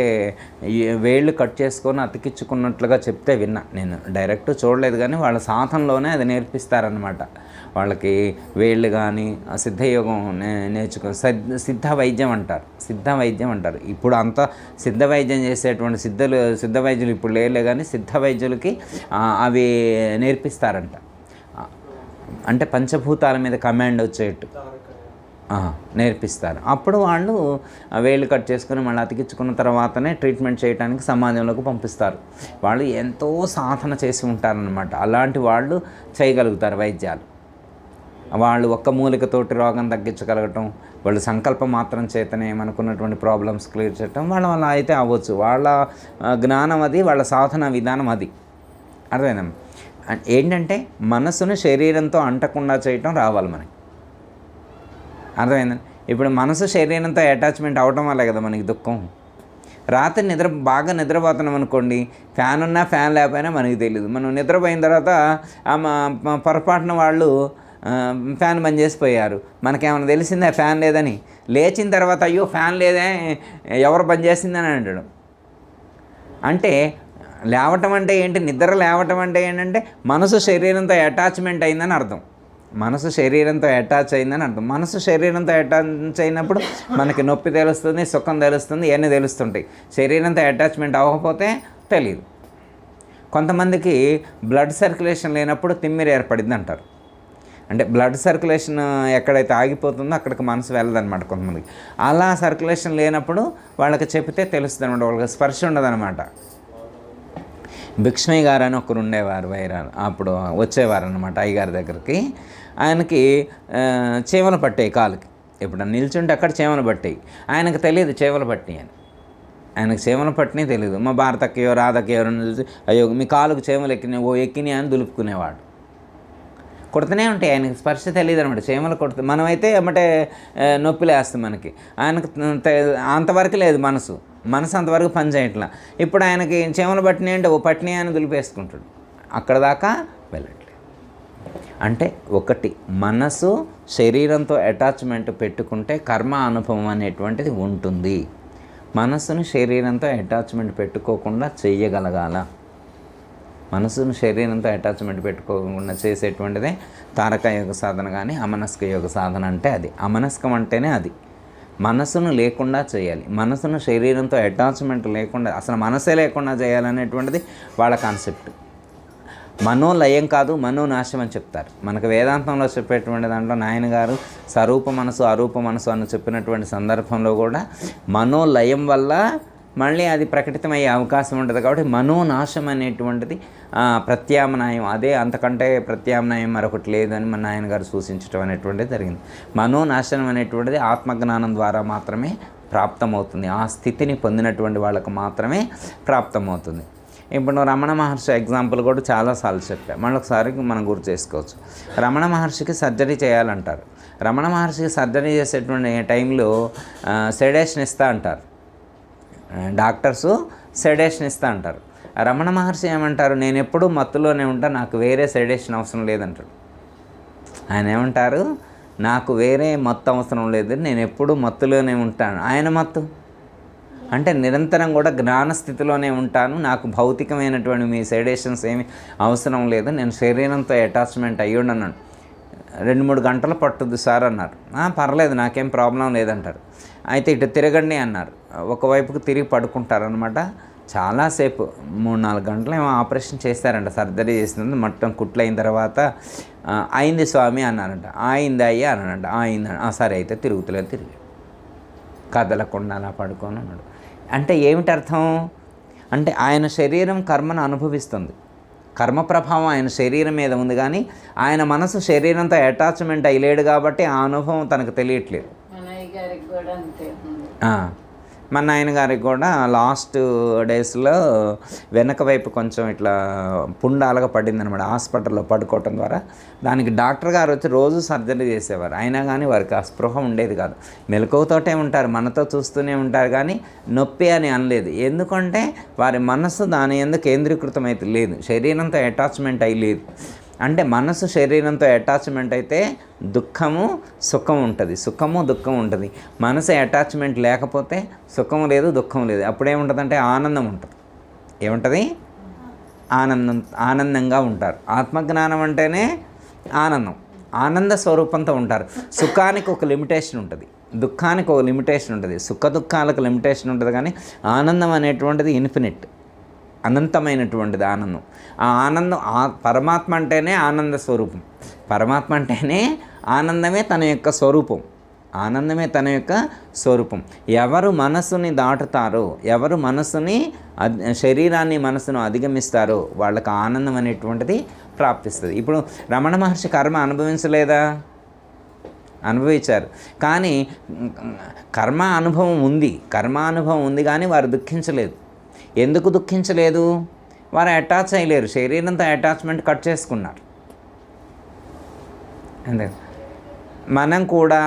వేళ్ళు కట్ చేసుకొని అతికించుకున్నట్లుగా చెప్తే విన్నా. నేను డైరెక్ట్ చూడలేదు కానీ వాళ్ళ సాధనలోనే అది నేర్పిస్తారనమాట. వాళ్ళకి వేళ్ళు కానీ సిద్ధయోగం సిద్ధ వైద్యం అంటారు. ఇప్పుడు అంతా సిద్ధ వైద్యం చేసేటువంటి సిద్ధ వైద్యులు ఇప్పుడు లేలే కానీ సిద్ధ వైద్యులకి అవి నేర్పిస్తారంట. అంటే పంచభూతాల మీద కమాండ్ వచ్చేట్టు నేర్పిస్తారు. అప్పుడు వాళ్ళు వేళ్ళు కట్ చేసుకుని మళ్ళీ అతికించుకున్న తర్వాతనే ట్రీట్మెంట్ చేయడానికి సమాజంలోకి పంపిస్తారు. వాళ్ళు ఎంతో సాధన చేసి ఉంటారనమాట. అలాంటి వాళ్ళు చేయగలుగుతారు వైద్యాలు. వాళ్ళు ఒక్క మూలికతోటి రోగం తగ్గించగలగటం, వాళ్ళు సంకల్పం మాత్రం చేతనే మనకున్నటువంటి ప్రాబ్లమ్స్ క్లియర్ చేయటం వాళ్ళ అయితే అవ్వచ్చు. వాళ్ళ జ్ఞానం అది, వాళ్ళ సాధన విధానం అది. అర్థమైందా? ఏంటంటే మనసును శరీరంతో అంటకుండా చేయటం రావాలి మనకి. అర్థమైందండి? ఇప్పుడు మనసు శరీరంతో అటాచ్మెంట్ అవటం వల్లే కదా మనకి దుఃఖం. రాత్రి బాగా నిద్రపోతున్నాం అనుకోండి, ఫ్యాన్ ఉన్నా ఫ్యాన్ లేకపోయినా మనకి తెలియదు. మనం నిద్రపోయిన తర్వాత పొరపాటున వాళ్ళు ఫ్యాన్ బంద్ చేసిపోయారు, మనకేమైనా తెలిసిందా ఫ్యాన్ లేదని? లేచిన తర్వాత అయ్యో ఫ్యాన్ లేదే, ఎవరు బంద్ చేసిందని అంటాడు. అంటే లేవటం అంటే ఏంటి? నిద్ర లేవటం అంటే ఏంటంటే మనసు శరీరంతో అటాచ్మెంట్ అయిందని అర్థం. మనసు శరీరంతో అటాచ్ అయిందని అర్థం. మనసు శరీరంతో అటాచ్ అయినప్పుడు మనకి నొప్పి తెలుస్తుంది, సుఖం తెలుస్తుంది, ఇవన్నీ తెలుస్తుంటాయి. శరీరంతో అటాచ్మెంట్ అవ్వకపోతే తెలియదు. కొంతమందికి బ్లడ్ సర్క్యులేషన్ లేనప్పుడు తిమ్మిరి ఏర్పడింది అంటారు. అంటే బ్లడ్ సర్క్యులేషన్ ఎక్కడైతే ఆగిపోతుందో అక్కడికి మనసు వెళ్ళదన్నమాట కొంతమందికి. అలా సర్క్యులేషన్ లేనప్పుడు వాళ్ళకి చెప్తే తెలుస్తుంది అనమాట, వాళ్ళకి స్పర్శ ఉండదన్నమాట. భిక్ష్మయ్య గారు అని ఒకరు ఉండేవారు, అప్పుడు వచ్చేవారు అనమాట అయ్యగారి దగ్గరికి. ఆయనకి చీమలు పట్టాయి కాలుకి. ఇప్పుడు నిల్చుంటే అక్కడ చీమలు పట్టాయి. ఆయనకు తెలియదు చీమలు పట్టినాయి అని. ఆయనకు చీమలు పట్టినాయి తెలియదు. మా భారతక్కయో రాధక్కయో ఎవరైనా తెలిసి అయ్యో మీ కాలుకు చీమలు ఎక్కినాయి అని దులుపుకునేవాడు. కొడుతూనే ఉంటాయి, ఆయనకి స్పర్శ తెలియదు అనమాట. చీమలు కొడుతుంది, మనమైతే ఏమంటే నొప్పి లేస్తుంది మనకి. ఆయనకు అంతవరకు లేదు మనసు అంతవరకు పని చేయట్లా. ఇప్పుడు ఆయనకి చీమలు పట్టినాయి అంటే పట్టినాయి అని దులిపేసుకుంటాడు, అక్కడ దాకా వెళ్ళట్లేదు. అంటే ఒకటి, మనసు శరీరంతో అటాచ్మెంట్ పెట్టుకుంటే కర్మ అనుభవం అనేటువంటిది ఉంటుంది. మనసును శరీరంతో అటాచ్మెంట్ పెట్టుకోకుండా చెయ్యగలగాల. మనసును శరీరంతో అటాచ్మెంట్ పెట్టుకోకుండా చేసేటువంటిదే తారక యోగ సాధన కానీ అమనస్క యోగ సాధన అంటే అది. అమనస్కం అంటేనే అది. మనసును లేకుండా చేయాలి. మనసును శరీరంతో అటాచ్మెంట్ లేకుండా, అసలు మనసే లేకుండా చేయాలనేటువంటిది వాళ్ళ కాన్సెప్ట్. మనోలయం కాదు, మనోనాశం అని చెప్తారు. మనకు వేదాంతంలో చెప్పేటువంటి దాంట్లో నాయన గారు స్వరూప మనసు అరూప మనసు అని చెప్పినటువంటి సందర్భంలో కూడా మనోలయం వల్ల మళ్ళీ అది ప్రకటితమయ్యే అవకాశం ఉంటుంది. కాబట్టి మనోనాశం అనేటువంటిది ప్రత్యామ్నాయం, అదే, అంతకంటే ప్రత్యామ్నాయం మరొకటి లేదని మన నాయన గారు సూచించడం అనేటువంటిది జరిగింది. మనోనాశనం అనేటువంటిది ఆత్మజ్ఞానం ద్వారా మాత్రమే ప్రాప్తమవుతుంది. ఆ స్థితిని పొందినటువంటి వాళ్ళకు మాత్రమే ప్రాప్తమవుతుంది. ఇప్పుడు రమణ మహర్షి ఎగ్జాంపుల్ కూడా చాలాసార్లు చెప్పా, మళ్ళొకసారి మనం గుర్తు చేసుకోవచ్చు. రమణ మహర్షికి సర్జరీ చేయాలంటారు. రమణ మహర్షికి సర్జరీ చేసేటువంటి టైంలో సెడేషన్ ఇస్తా అంటారు డాక్టర్సు, సెడేషన్ ఇస్తా అంటారు. రమణ మహర్షి ఏమంటారు, నేను ఎప్పుడూ మత్తులోనే ఉంటా, నాకు వేరే సెడేషన్ అవసరం లేదంటాడు. ఆయన ఏమంటారు, నాకు వేరే మత్తు అవసరం లేదు, నేను ఎప్పుడూ మత్తులోనే ఉంటాను. ఆయన మత్తు అంటే నిరంతరం కూడా జ్ఞానస్థితిలోనే ఉంటాను, నాకు భౌతికమైనటువంటి మీ సెడేషన్స్ ఏమి అవసరం లేదు, నేను శరీరంతో అటాచ్మెంట్ అయ్యుండన్నాను. 2-3 గంటలు పట్టుద్ది సార్ అన్నారు. పర్లేదు, నాకేం ప్రాబ్లం లేదంటారు. అయితే ఇటు తిరగండి అన్నారు. ఒకవైపుకు తిరిగి పడుకుంటారనమాట. చాలాసేపు 3-4 గంటలు ఏమో ఆపరేషన్ చేస్తారంట. సర్జరీ చేసినందుకు మొత్తం కుట్లయిన తర్వాత అయింది స్వామి అన్నారంట. అయింది అయ్యా అన్నాడంట. అయింది. సరే అయితే తిరుగుతులేదు, తిరిగి కదలకుండా అలా పడుకొని అన్నాడు. అంటే ఏమిటి అర్థం అంటే ఆయన శరీరం కర్మను అనుభవిస్తుంది, కర్మ ప్రభావం ఆయన శరీరం మీద ఉంది, కానీ ఆయన మనసు శరీరంతో అటాచ్మెంట్ అయ్యలేడు కాబట్టి ఆ అనుభవం తనకు తెలియట్లేదు. మా నాయనగారికి కూడా లాస్ట్ డేస్లో వెనక వైపు కొంచెం ఇట్లా పుండాలుగా పడిందనమాట. హాస్పిటల్లో పడుకోవటం ద్వారా దానికి డాక్టర్ గారు వచ్చి రోజు సర్జరీ చేసేవారు. అయినా కానీ వారికి ఆ స్పృహ ఉండేది కాదు. మెలకువతోటే ఉంటారు, మనతో చూస్తూనే ఉంటారు, కానీ నొప్పి అని అనలేదు. ఎందుకంటే వారి మనస్సు దాని యందు కేంద్రీకృతమైతే లేదు, శరీరంతో అటాచ్మెంట్ అయ్యి లేదు. అంటే మనసు శరీరంతో అటాచ్మెంట్ అయితే దుఃఖము సుఖం ఉంటుంది, సుఖము దుఃఖం ఉంటుంది. మనసు అటాచ్మెంట్ లేకపోతే సుఖం లేదు, దుఃఖం లేదు. అప్పుడేముంటుందంటే ఆనందం ఉంటుంది. ఏముంటుంది? ఆనందంగా ఉంటారు. ఆత్మజ్ఞానం అంటేనే ఆనందం, ఆనంద స్వరూపంతో ఉంటారు. సుఖానికి ఒక లిమిటేషన్ ఉంటుంది, దుఃఖానికి ఒక లిమిటేషన్ ఉంటుంది. సుఖ దుఃఖాలకు లిమిటేషన్ ఉంటుంది, కానీ ఆనందం అనేటువంటిది ఇన్ఫినిట్, అనంతమైనటువంటిది ఆనందం. ఆ ఆనందం పరమాత్మ అంటేనే ఆనంద స్వరూపం. పరమాత్మ అంటేనే ఆనందమే తన యొక్క స్వరూపం, ఆనందమే తన యొక్క స్వరూపం. ఎవరు మనస్సుని దాటుతారో, ఎవరు మనస్సుని శరీరాన్ని మనస్సును అధిగమిస్తారో వాళ్ళకి ఆనందం అనేటువంటిది ప్రాప్తిస్తుంది. ఇప్పుడు రమణ మహర్షి కర్మ అనుభవించలేదా? అనుభవించారు. కానీ కర్మ అనుభవం ఉంది కానీ వారు దుఃఖించలేదు. ఎందుకు దుఃఖించలేదు? వారు అటాచ్ అయ్యలేరు, శరీరంతో అటాచ్మెంట్ కట్ చేసుకున్నారు. అంతే. మనం కూడా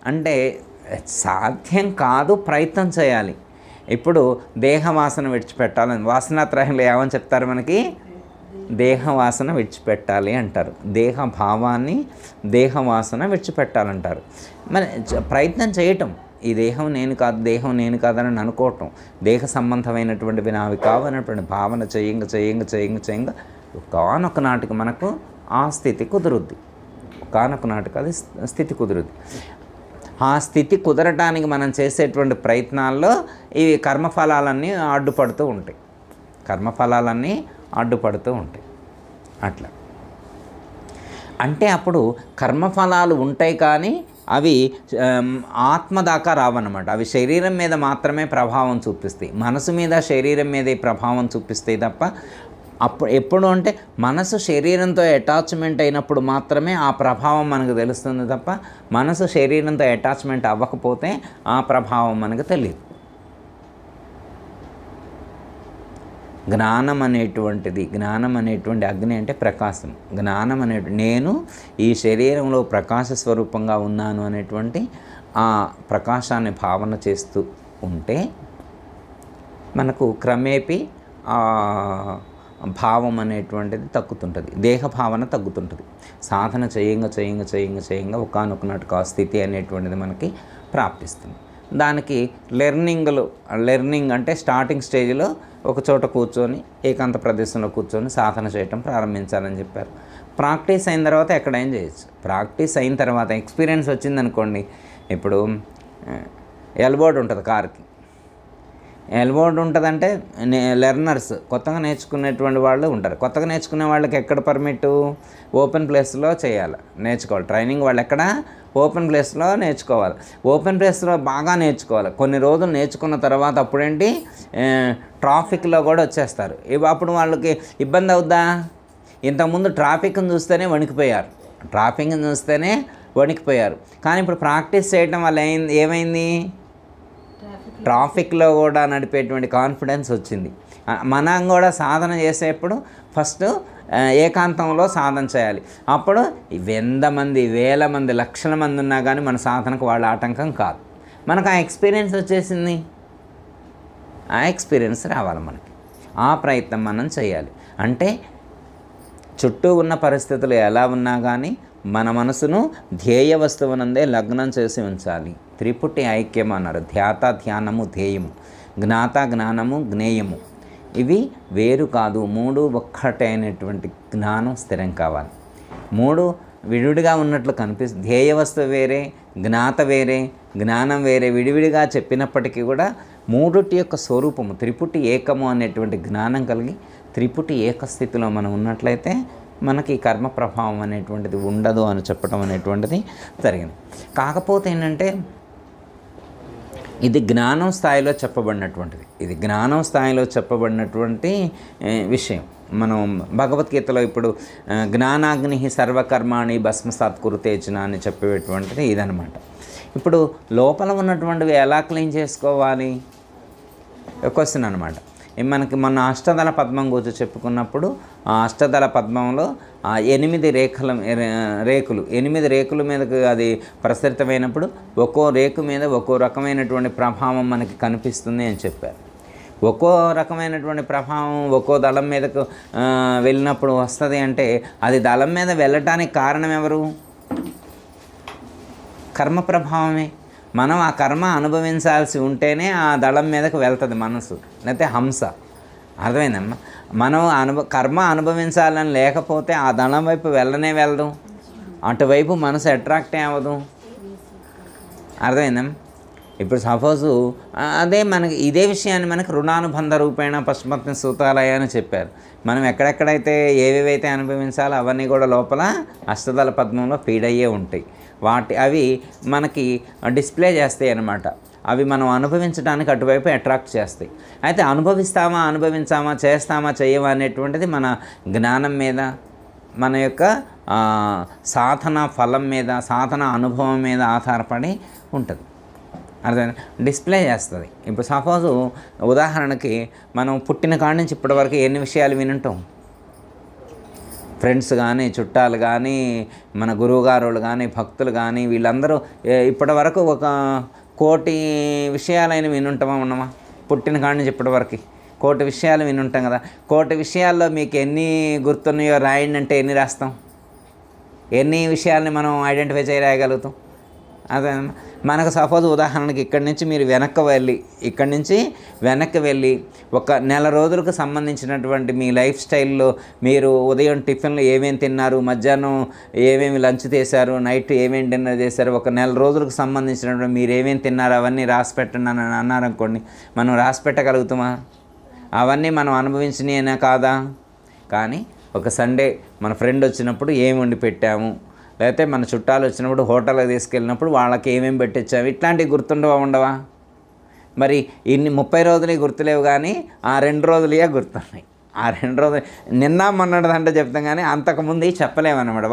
అంటే సాధ్యం కాదు, ప్రయత్నం చేయాలి. ఇప్పుడు దేహవాసన విడిచిపెట్టాలని వాసనాత్రయంలో ఏమని చెప్తారు మనకి? దేహవాసన విడిచిపెట్టాలి అంటారు. దేహభావాన్ని దేహవాసన విడిచిపెట్టాలంటారు. మరి ప్రయత్నం చేయటం, ఈ దేహం నేను కాదు, దేహం నేను కాదని అనుకోవటం, దేహ సంబంధమైనటువంటివి నావి కావనటువంటి భావన చేయంగా ఒకానొక నాటికి మనకు ఆ స్థితి కుదురుద్ది. ఒకానొక నాటికి అది స్థితి కుదురుద్ది. ఆ స్థితి కుదరటానికి మనం చేసేటువంటి ప్రయత్నాల్లో ఈ కర్మఫలాలన్నీ అడ్డుపడుతూ ఉంటాయి. అట్లా అంటే అప్పుడు కర్మఫలాలు ఉంటాయి, కానీ అవి ఆత్మ దాకా రావన్నమాట. అవి శరీరం మీద మాత్రమే ప్రభావం చూపిస్తాయి, మనసు మీద శరీరం మీద ప్రభావం చూపిస్తాయి తప్ప ఎప్పుడు అంటే మనసు శరీరంతో అటాచ్మెంట్ అయినప్పుడు మాత్రమే ఆ ప్రభావం మనకు తెలుస్తుంది తప్ప మనసు శరీరంతో అటాచ్మెంట్ అవ్వకపోతే ఆ ప్రభావం మనకు తెలియదు. జ్ఞానం అనేటువంటి అగ్ని అంటే ప్రకాశం. జ్ఞానం నేను ఈ శరీరంలో ప్రకాశ స్వరూపంగా ఉన్నాను అనేటువంటి ఆ ప్రకాశాన్ని భావన చేస్తూ ఉంటే మనకు క్రమేపీ భావం అనేటువంటిది తగ్గుతుంటుంది, దేహ భావన తగ్గుతుంటుంది. సాధన చేయంగా ఒకానొక నాటికి ఆ స్థితి అనేటువంటిది మనకి ప్రాప్తిస్తుంది. దానికి లెర్నింగ్ అంటే స్టార్టింగ్ స్టేజ్లో ఒక చోట కూర్చొని ఏకాంత ప్రదేశంలో కూర్చొని సాధన చేయటం ప్రారంభించాలని చెప్పారు. ప్రాక్టీస్ అయిన తర్వాత ఎక్కడైనా చేయొచ్చు. ప్రాక్టీస్ అయిన తర్వాత ఎక్స్పీరియన్స్ వచ్చిందనుకోండి, ఇప్పుడు ఎల్బోర్డ్ ఉంటుంది కార్కి, ఎల్బోర్డ్ ఉంటుందంటే లెర్నర్స్ కొత్తగా నేర్చుకునేటువంటి వాళ్ళు ఉంటారు. కొత్తగా నేర్చుకునే వాళ్ళకి ఎక్కడ పర్మిట్? ఓపెన్ ప్లేస్లో చేయాలి, నేర్చుకోవాలి. ట్రైనింగ్ వాళ్ళు ఎక్కడ? ఓపెన్ ప్లేస్లో నేర్చుకోవాలి. ఓపెన్ ప్లేస్లో బాగా నేర్చుకోవాలి. కొన్ని రోజులు నేర్చుకున్న తర్వాత అప్పుడేంటి ట్రాఫిక్లో కూడా వచ్చేస్తారు. అప్పుడు వాళ్ళకి ఇబ్బంది అవుద్దా? ఇంతకుముందు ట్రాఫిక్ని చూస్తేనే వణికిపోయారు, కానీ ఇప్పుడు ప్రాక్టీస్ చేయడం వల్ల ఏమైంది? ట్రాఫిక్లో కూడా నడిపేటువంటి కాన్ఫిడెన్స్ వచ్చింది. మనం కూడా సాధన చేసేప్పుడు ఫస్ట్ ఏకాంతంలో సాధన చేయాలి. అప్పుడు 100 మంది, 1000 మంది, లక్షల మంది ఉన్నా కానీ మన సాధనకు వాళ్ళ ఆటంకం కాదు. మనకు ఆ ఎక్స్పీరియన్స్ వచ్చేసింది. ఆ ఎక్స్పీరియన్స్ రావాలి మనకి. ఆ ప్రయత్నం మనం చేయాలి. అంటే చుట్టూ ఉన్న పరిస్థితులు ఎలా ఉన్నా కానీ మన మనసును ధ్యేయ వస్తువునందే లగ్నం చేసి ఉంచాలి. త్రిపుటి ఐక్యం అన్నారు. ధ్యాత ధ్యానము ధ్యేయము, జ్ఞాత జ్ఞానము జ్ఞేయము. ఇవి వేరు కాదు, 3 ఒక్కటే అయినటువంటి జ్ఞానం స్థిరం కావాలి. 3 విడివిడిగా ఉన్నట్లు కనిపిస్తుంది. ధ్యేయ వస్తువు వేరే, జ్ఞాత వేరే, జ్ఞానం వేరే విడివిడిగా చెప్పినప్పటికీ కూడా మూడుటి యొక్క స్వరూపము త్రిపుటి ఏకము అనేటువంటి జ్ఞానం కలిగి త్రిపుటి ఏకస్థితిలో మనం ఉన్నట్లయితే మనకి కర్మ ప్రభావం అనేటువంటిది ఉండదు అని చెప్పడం అనేటువంటిది జరిగింది. కాకపోతే ఏంటంటే ఇది జ్ఞానం స్థాయిలో చెప్పబడినటువంటి విషయం. మనం భగవద్గీతలో ఇప్పుడు జ్ఞానాగ్ని సర్వకర్మాణి భస్మసాత్ కురుతేజన అని చెప్పేటువంటిది ఇదనమాట. ఇప్పుడు లోపల ఉన్నటువంటివి ఎలా క్లీన్ చేసుకోవాలి క్వశ్చన్ అనమాట. మనకి మొన్న అష్టదళ పద్మం గురించి చెప్పుకున్నప్పుడు ఆ అష్టదళ పద్మంలో 8 రేకులు 8 రేకుల మీదకు అది ప్రసరితమైనప్పుడు ఒక్కో రేకు మీద ఒక్కో రకమైనటువంటి ప్రభావం మనకి కనిపిస్తుంది అని చెప్పారు. ఒక్కో రకమైనటువంటి ప్రభావం ఒక్కో దళం మీదకు వెళ్ళినప్పుడు వస్తుంది అంటే అది దళం మీద వెళ్ళటానికి కారణం ఎవరు? కర్మ ప్రభావమే. మనం ఆ కర్మ అనుభవించాల్సి ఉంటేనే ఆ దళం మీదకు వెళ్తుంది మనసు, లేకపోతే హంస. అర్థమైందమ్మా? మనం కర్మ అనుభవించాలని లేకపోతే ఆ దళం వైపు వెళ్ళదు, అటువైపు మనసు అట్రాక్ట్ అవ్వదు. అర్థమైందమ్మా? ఇప్పుడు సపోజు అదే మనకి ఇదే విషయాన్ని మనకి రుణానుబంధ రూపేణ పశుపత్ని సూతాలయ అని చెప్పారు. మనం ఎక్కడెక్కడైతే ఏవేవైతే అనుభవించాలో అవన్నీ కూడా లోపల అష్టదళ పద్మంలో ఫీడ్ అయ్యే ఉంటాయి. అవి మనకి డిస్ప్లే చేస్తాయి అన్నమాట. అవి మనం అనుభవించడానికి అటువైపు అట్రాక్ట్ చేస్తాయి. అయితే అనుభవించామా చేస్తామా చేయమా అనేటువంటిది మన జ్ఞానం మీద, మన యొక్క సాధన ఫలం మీద, సాధన అనుభవం మీద ఆధారపడి ఉంటుంది. అర్థం డిస్ప్లే చేస్తుంది. ఇప్పుడు సపోజు ఉదాహరణకి మనం పుట్టిన కాడి నుంచి ఇప్పటివరకు ఎన్ని విషయాలు వినుంటాం. ఫ్రెండ్స్ కానీ, చుట్టాలు కానీ, మన గురువుగారులు కానీ, భక్తులు కానీ, వీళ్ళందరూ ఇప్పటివరకు 1,000,000 విషయాలైన వినుంటామా ఉన్నామా? పుట్టిన కాడి నుంచి ఇప్పటివరకు 1,000,000 విషయాలు వినుంటాం కదా. 1,000,000 విషయాల్లో మీకు ఎన్ని గుర్తున్నాయో రాయండి అంటే ఎన్ని రాస్తాం? ఎన్ని విషయాల్ని మనం ఐడెంటిఫై చేయగలుగుతాం? అదే మనకు సపోజ్ ఉదాహరణకి ఇక్కడి నుంచి వెనక్కి వెళ్ళి 1 నెల రోజులకు సంబంధించినటువంటి మీ లైఫ్ స్టైల్లో మీరు ఉదయం టిఫిన్లు ఏమేమి తిన్నారు, మధ్యాహ్నం ఏమేమి లంచ్ చేశారు, నైట్ ఏమేమి డిన్నర్ చేశారు, 1 నెల రోజులకు సంబంధించినటువంటి మీరు ఏమేమి తిన్నారు అవన్నీ రాసి పెట్టండి అని అన్నారనుకోండి, మనం రాసి పెట్టగలుగుతామా? అవన్నీ మనం అనుభవించినైనా కాదా? కానీ ఒక సండే మన ఫ్రెండ్ వచ్చినప్పుడు ఏమి వండి పెట్టాము, లేకపోతే మన చుట్టాలు వచ్చినప్పుడు హోటల్కి తీసుకెళ్ళినప్పుడు వాళ్ళకి ఏమేమి పెట్టించాము, ఇట్లాంటివి ఉండవా? మరి 30 రోజులు గుర్తులేవు, కానీ ఆ 2 రోజులే గుర్తున్నాయి. ఆ 2 రోజులు నిన్న మొన్నటిదంటే చెప్తాం, కానీ అంతకుముందు చెప్పలేమన్నమాట.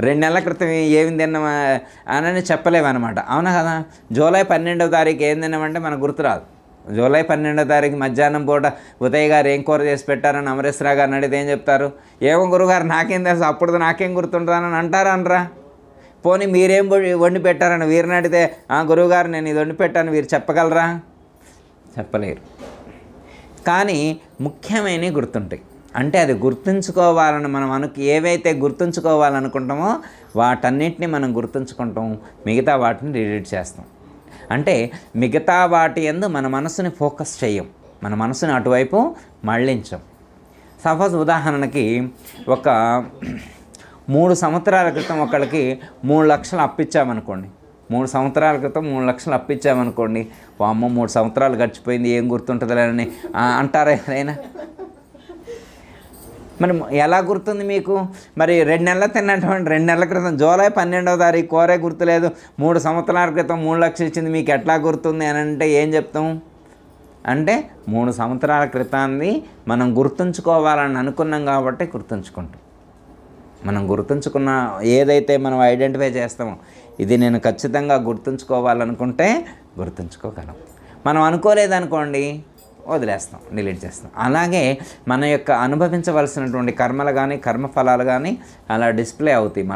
2 నెలల క్రితం ఏమి తిన్నామా అని చెప్పలేమన్నమాట. అవునా కదా? జూలై 12వ తారీఖు ఏం తిన్నామంటే మనకు గుర్తురాదు. జూలై 12వ తారీఖు మధ్యాహ్నం పూట ఉదయ్ గారు ఏం కూర చేసి పెట్టారని అమరేశ్వరరావు గారిని అడిగితే ఏం చెప్తారు? ఏమో గురుగారు నాకేం తెలుసు, అప్పుడు నాకేం గుర్తుంటుందని అంటారా అనరా? పోనీ మీరేం వండి పెట్టారని వీరిని అడిగితే గురువుగారు నేను ఇది వండి పెట్టాను వీరు చెప్పగలరా? చెప్పలేరు. కానీ ముఖ్యమైనవి గుర్తుంటాయి. అంటే అది గుర్తుంచుకోవాలని మనం ఏవైతే గుర్తుంచుకోవాలనుకుంటామో వాటన్నిటిని మనం గుర్తుంచుకుంటాం, మిగతా వాటిని డిలీట్ చేస్తాం. అంటే మిగతా వాటి యందు మన మనసుని ఫోకస్ చేయం, మన మనసుని అటువైపు మళ్ళించం. సపోజ్ ఉదాహరణకి ఒక 3 సంవత్సరాల క్రితం ఒకళ్ళకి 3 లక్షలు అప్పిచ్చామనుకోండి, 3 సంవత్సరాల క్రితం 3 లక్షలు అప్పిచ్చామనుకోండి, అమ్మ 3 సంవత్సరాలు గడిచిపోయింది ఏం గుర్తుంటుందిలేని అంటారా ఏదైనా? మరి ఎలా గుర్తుంది మీకు? మరి 2 నెలలు తిన్నటువంటి 2 నెలల క్రితం జూలై 12వ తారీఖు కోరే గుర్తులేదు, 3 సంవత్సరాల క్రితం 3 లక్షలు ఇచ్చింది మీకు ఎట్లా గుర్తుంది అని అంటే ఏం చెప్తాం? అంటే 3 సంవత్సరాల క్రితాన్ని మనం గుర్తుంచుకోవాలని అనుకున్నాం కాబట్టి గుర్తుంచుకుంటాం. మనం గుర్తుంచుకున్న ఏదైతే మనం ఐడెంటిఫై చేస్తామో ఇది నేను ఖచ్చితంగా గుర్తుంచుకోవాలనుకుంటే గుర్తుంచుకోగలం. మనం అనుకోలేదనుకోండి వదిలేస్తాం, డిలీట్ చేస్తాం. అలాగే మన యొక్క అనుభవించవలసినటువంటి కర్మలు కానీ కర్మఫలాలు కానీ అలా డిస్ప్లే అవుతాయి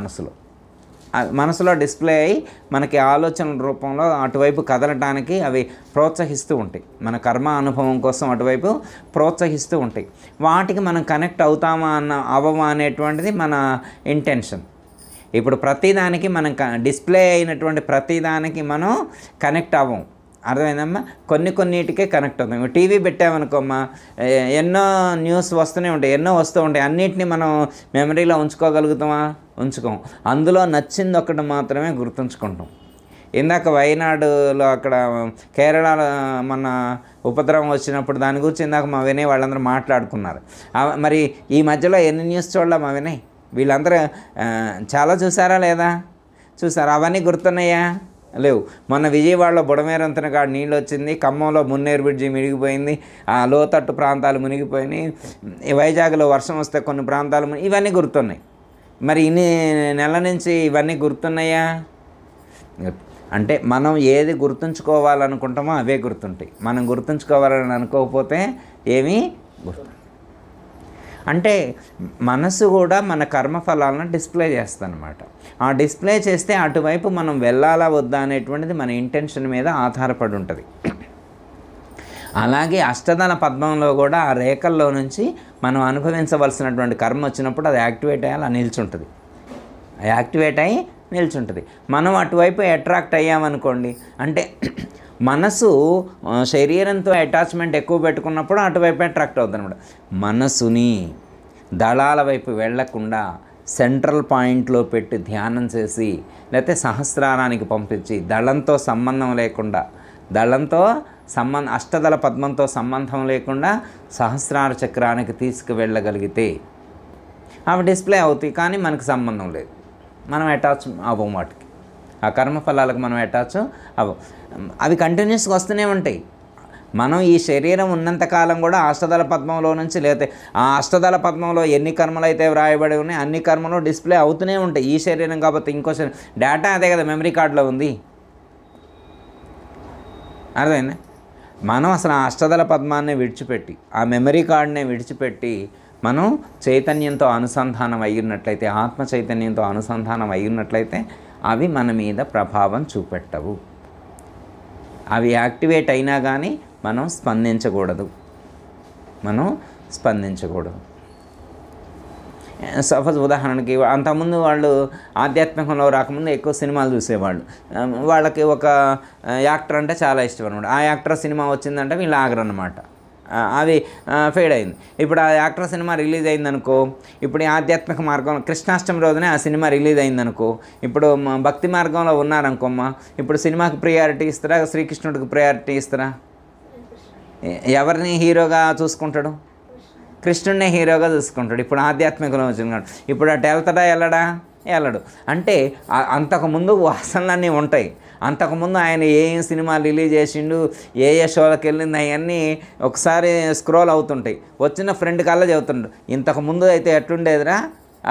మనసులో డిస్ప్లే అయ్యి మనకి ఆలోచనల రూపంలో అటువైపు కదలటానికి అవి ప్రోత్సహిస్తూ ఉంటాయి. మన కర్మ అనుభవం కోసం అటువైపు ప్రోత్సహిస్తూ ఉంటాయి. వాటికి మనం కనెక్ట్ అవుతామా అవ్వమా అనేటువంటిది మన ఇంటెన్షన్. ఇప్పుడు ప్రతిదానికి మనం డిస్ప్లే అయినటువంటి ప్రతిదానికి మనం కనెక్ట్ అవ్వం, అర్థమైందమ్మా? కొన్నిటికే కనెక్ట్ అవుతాం. టీవీ పెట్టామనుకోమ్మా, ఎన్నో న్యూస్ వస్తూనే ఉంటాయి, ఎన్నో వస్తూ ఉంటాయి. అన్నిటిని మనం మెమరీలో ఉంచుకోగలుగుతామా? ఉంచుకోం. అందులో నచ్చింది ఒకటి మాత్రమే గుర్తుంచుకుంటాం. ఇందాక వయనాడులో అక్కడ కేరళలో మన ఉపద్రవం వచ్చినప్పుడు దాని గురించి ఇందాక మా వినయ్ వాళ్ళందరూ మాట్లాడుకున్నారు. మరి ఈ మధ్యలో ఎన్ని న్యూస్ చూడలే మా వినయ్? వీళ్ళందరూ చాలా చూసారా లేదా? చూసారా? అవన్నీ గుర్తున్నాయా? లేవు. మొన్న విజయవాడలో బుడమేరంతన కాడ నీళ్ళు వచ్చింది, ఖమ్మంలో మున్నేరు బ్రిడ్జి మునిగిపోయింది, లోతట్టు ప్రాంతాలు మునిగిపోయినాయి, వైజాగ్లో వర్షం వస్తే కొన్ని ప్రాంతాలు ఇవన్నీ గుర్తున్నాయి. మరి ఇన్ని నెలల నుంచి ఇవన్నీ గుర్తున్నాయా? అంటే మనం ఏది గుర్తుంచుకోవాలనుకుంటామో అవే గుర్తుంటాయి. మనం గుర్తుంచుకోవాలని అనుకోకపోతే ఏమీ గుర్తు. అంటే మనసు కూడా మన కర్మఫలాలను డిస్ప్లే చేస్తుందన్నమాట. ఆ డిస్ప్లే చేస్తే అటువైపు మనం వెళ్ళాలా వద్దా అనేటువంటిది మన ఇంటెన్షన్ మీద ఆధారపడి ఉంటుంది. అలాగే అష్టదళ పద్మంలో కూడా ఆ రేఖల్లో నుంచి మనం అనుభవించవలసినటువంటి కర్మ వచ్చినప్పుడు అది యాక్టివేట్ అయ్యాలి, నిల్చుంటుంది. యాక్టివేట్ అయ్యి నిల్చుంటుంది. మనం అటువైపు అట్రాక్ట్ అయ్యామనుకోండి, అంటే మనసు శరీరంతో అటాచ్మెంట్ ఎక్కువ పెట్టుకున్నప్పుడు అటువైపు అట్రాక్ట్ అవుతుంది అనమాట. మనసుని దళాల వైపు వెళ్లకుండా సెంట్రల్ పాయింట్లో పెట్టి ధ్యానం చేసి, లేకపోతే సహస్రారానికి పంపించి దళంతో సంబంధం లేకుండా, అష్టదళ పద్మంతో సంబంధం లేకుండా సహస్రార చక్రానికి తీసుకువెళ్ళగలిగితే అవి డిస్ప్లే అవుతాయి. కానీ మనకు సంబంధం లేదు, మనం అటాచ్ అవ్వం వాటికి. ఆ కర్మఫలాలకు మనం అటాచ్ అవ్వం. అవి కంటిన్యూస్గా వస్తూనే ఉంటాయి. మనం ఈ శరీరం ఉన్నంతకాలం కూడా అష్టదళ పద్మంలో నుంచి, లేకపోతే ఆ అష్టదళ పద్మంలో ఎన్ని కర్మలు అయితే వ్రాయబడి ఉన్నాయి అన్ని కర్మలు డిస్ప్లే అవుతూనే ఉంటాయి. ఈ శరీరం కాబట్టి ఇంకో శరీరం డేటా అదే కదా మెమరీ కార్డులో ఉంది. అర్థమైందా? మనం అసలు ఆ అష్టదళ పద్మాన్ని విడిచిపెట్టి, ఆ మెమరీ కార్డునే విడిచిపెట్టి మనం చైతన్యంతో అనుసంధానం అయ్యున్నట్లయితే, ఆత్మ చైతన్యంతో అనుసంధానం అయ్యున్నట్లయితే అవి మన మీద ప్రభావం చూపెట్టవు. అవి యాక్టివేట్ అయినా కానీ మనం స్పందించకూడదు. సపోజ్ ఉదాహరణకి అంతకుముందు వాళ్ళు ఆధ్యాత్మికంలో రాకముందు ఎక్కువ సినిమాలు చూసేవాళ్ళు. వాళ్ళకి ఒక యాక్టర్ అంటే చాలా ఇష్టం అనమాట. ఆ యాక్టర్ సినిమా వచ్చిందంటే వీళ్ళు ఆగరన్నమాట. అది ఫెయిడ్ అయింది. ఇప్పుడు ఆ యాక్టర్ సినిమా రిలీజ్ అయిందనుకో, ఇప్పుడు ఈ ఆధ్యాత్మిక మార్గంలో కృష్ణాష్టమి రోజునే ఆ సినిమా రిలీజ్ అయిందనుకో, ఇప్పుడు భక్తి మార్గంలో ఉన్నారనుకోమ్మ, ఇప్పుడు సినిమాకి ప్రియారిటీ ఇస్తారా, శ్రీకృష్ణుడికి ప్రియారిటీ ఇస్తారా? ఎవరిని హీరోగా చూసుకుంటాడు? కృష్ణుడినే హీరోగా చూసుకుంటాడు. ఇప్పుడు ఆధ్యాత్మికంలో వచ్చిన ఇప్పుడు అటు వెళ్ళడు. అంటే అంతకుముందు వాసనలన్నీ ఉంటాయి. అంతకుముందు ఆయన ఏం సినిమా రిలీజ్ చేసిండు, ఏ షోలకు వెళ్ళింది, అవన్నీ ఒకసారి స్క్రోల్ అవుతుంటాయి. వచ్చిన ఫ్రెండ్ కల్లా చెబుతుండు, ఇంతకుముందు అయితే ఎట్లుండేదిరా,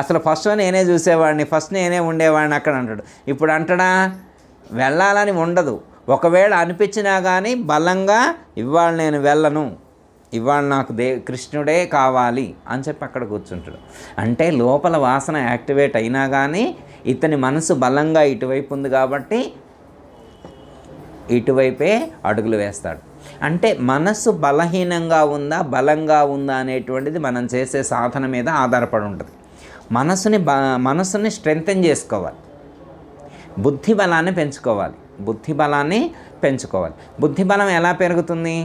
అసలు ఫస్ట్ నేనే చూసేవాడిని, ఫస్ట్ నేనే ఉండేవాడిని అక్కడ అంటాడు. ఇప్పుడు అంటాడా? వెళ్ళాలని ఉండదు. ఒకవేళ అనిపించినా కానీ బలంగా ఇవాళ నేను వెళ్ళను, ఇవాళ నాకు కృష్ణుడే కావాలి అని చెప్పి అక్కడ కూర్చుంటాడు. అంటే లోపల వాసన యాక్టివేట్ అయినా కానీ ఇతని మనసు బలంగా ఇటువైపు ఉంది కాబట్టి ఇటువైపే అడుగులు వేస్తాడు. అంటే మనస్సు బలహీనంగా ఉందా బలంగా ఉందా అనేటువంటిది మనం చేసే సాధన మీద ఆధారపడి ఉంటుంది. మనస్సుని స్ట్రెంగ్తెన్ చేసుకోవాలి, బుద్ధి బలాన్ని పెంచుకోవాలి. బుద్ధి బలాన్ని పెంచుకోవాలి. బుద్ధి బలం ఎలా పెరుగుతుంది?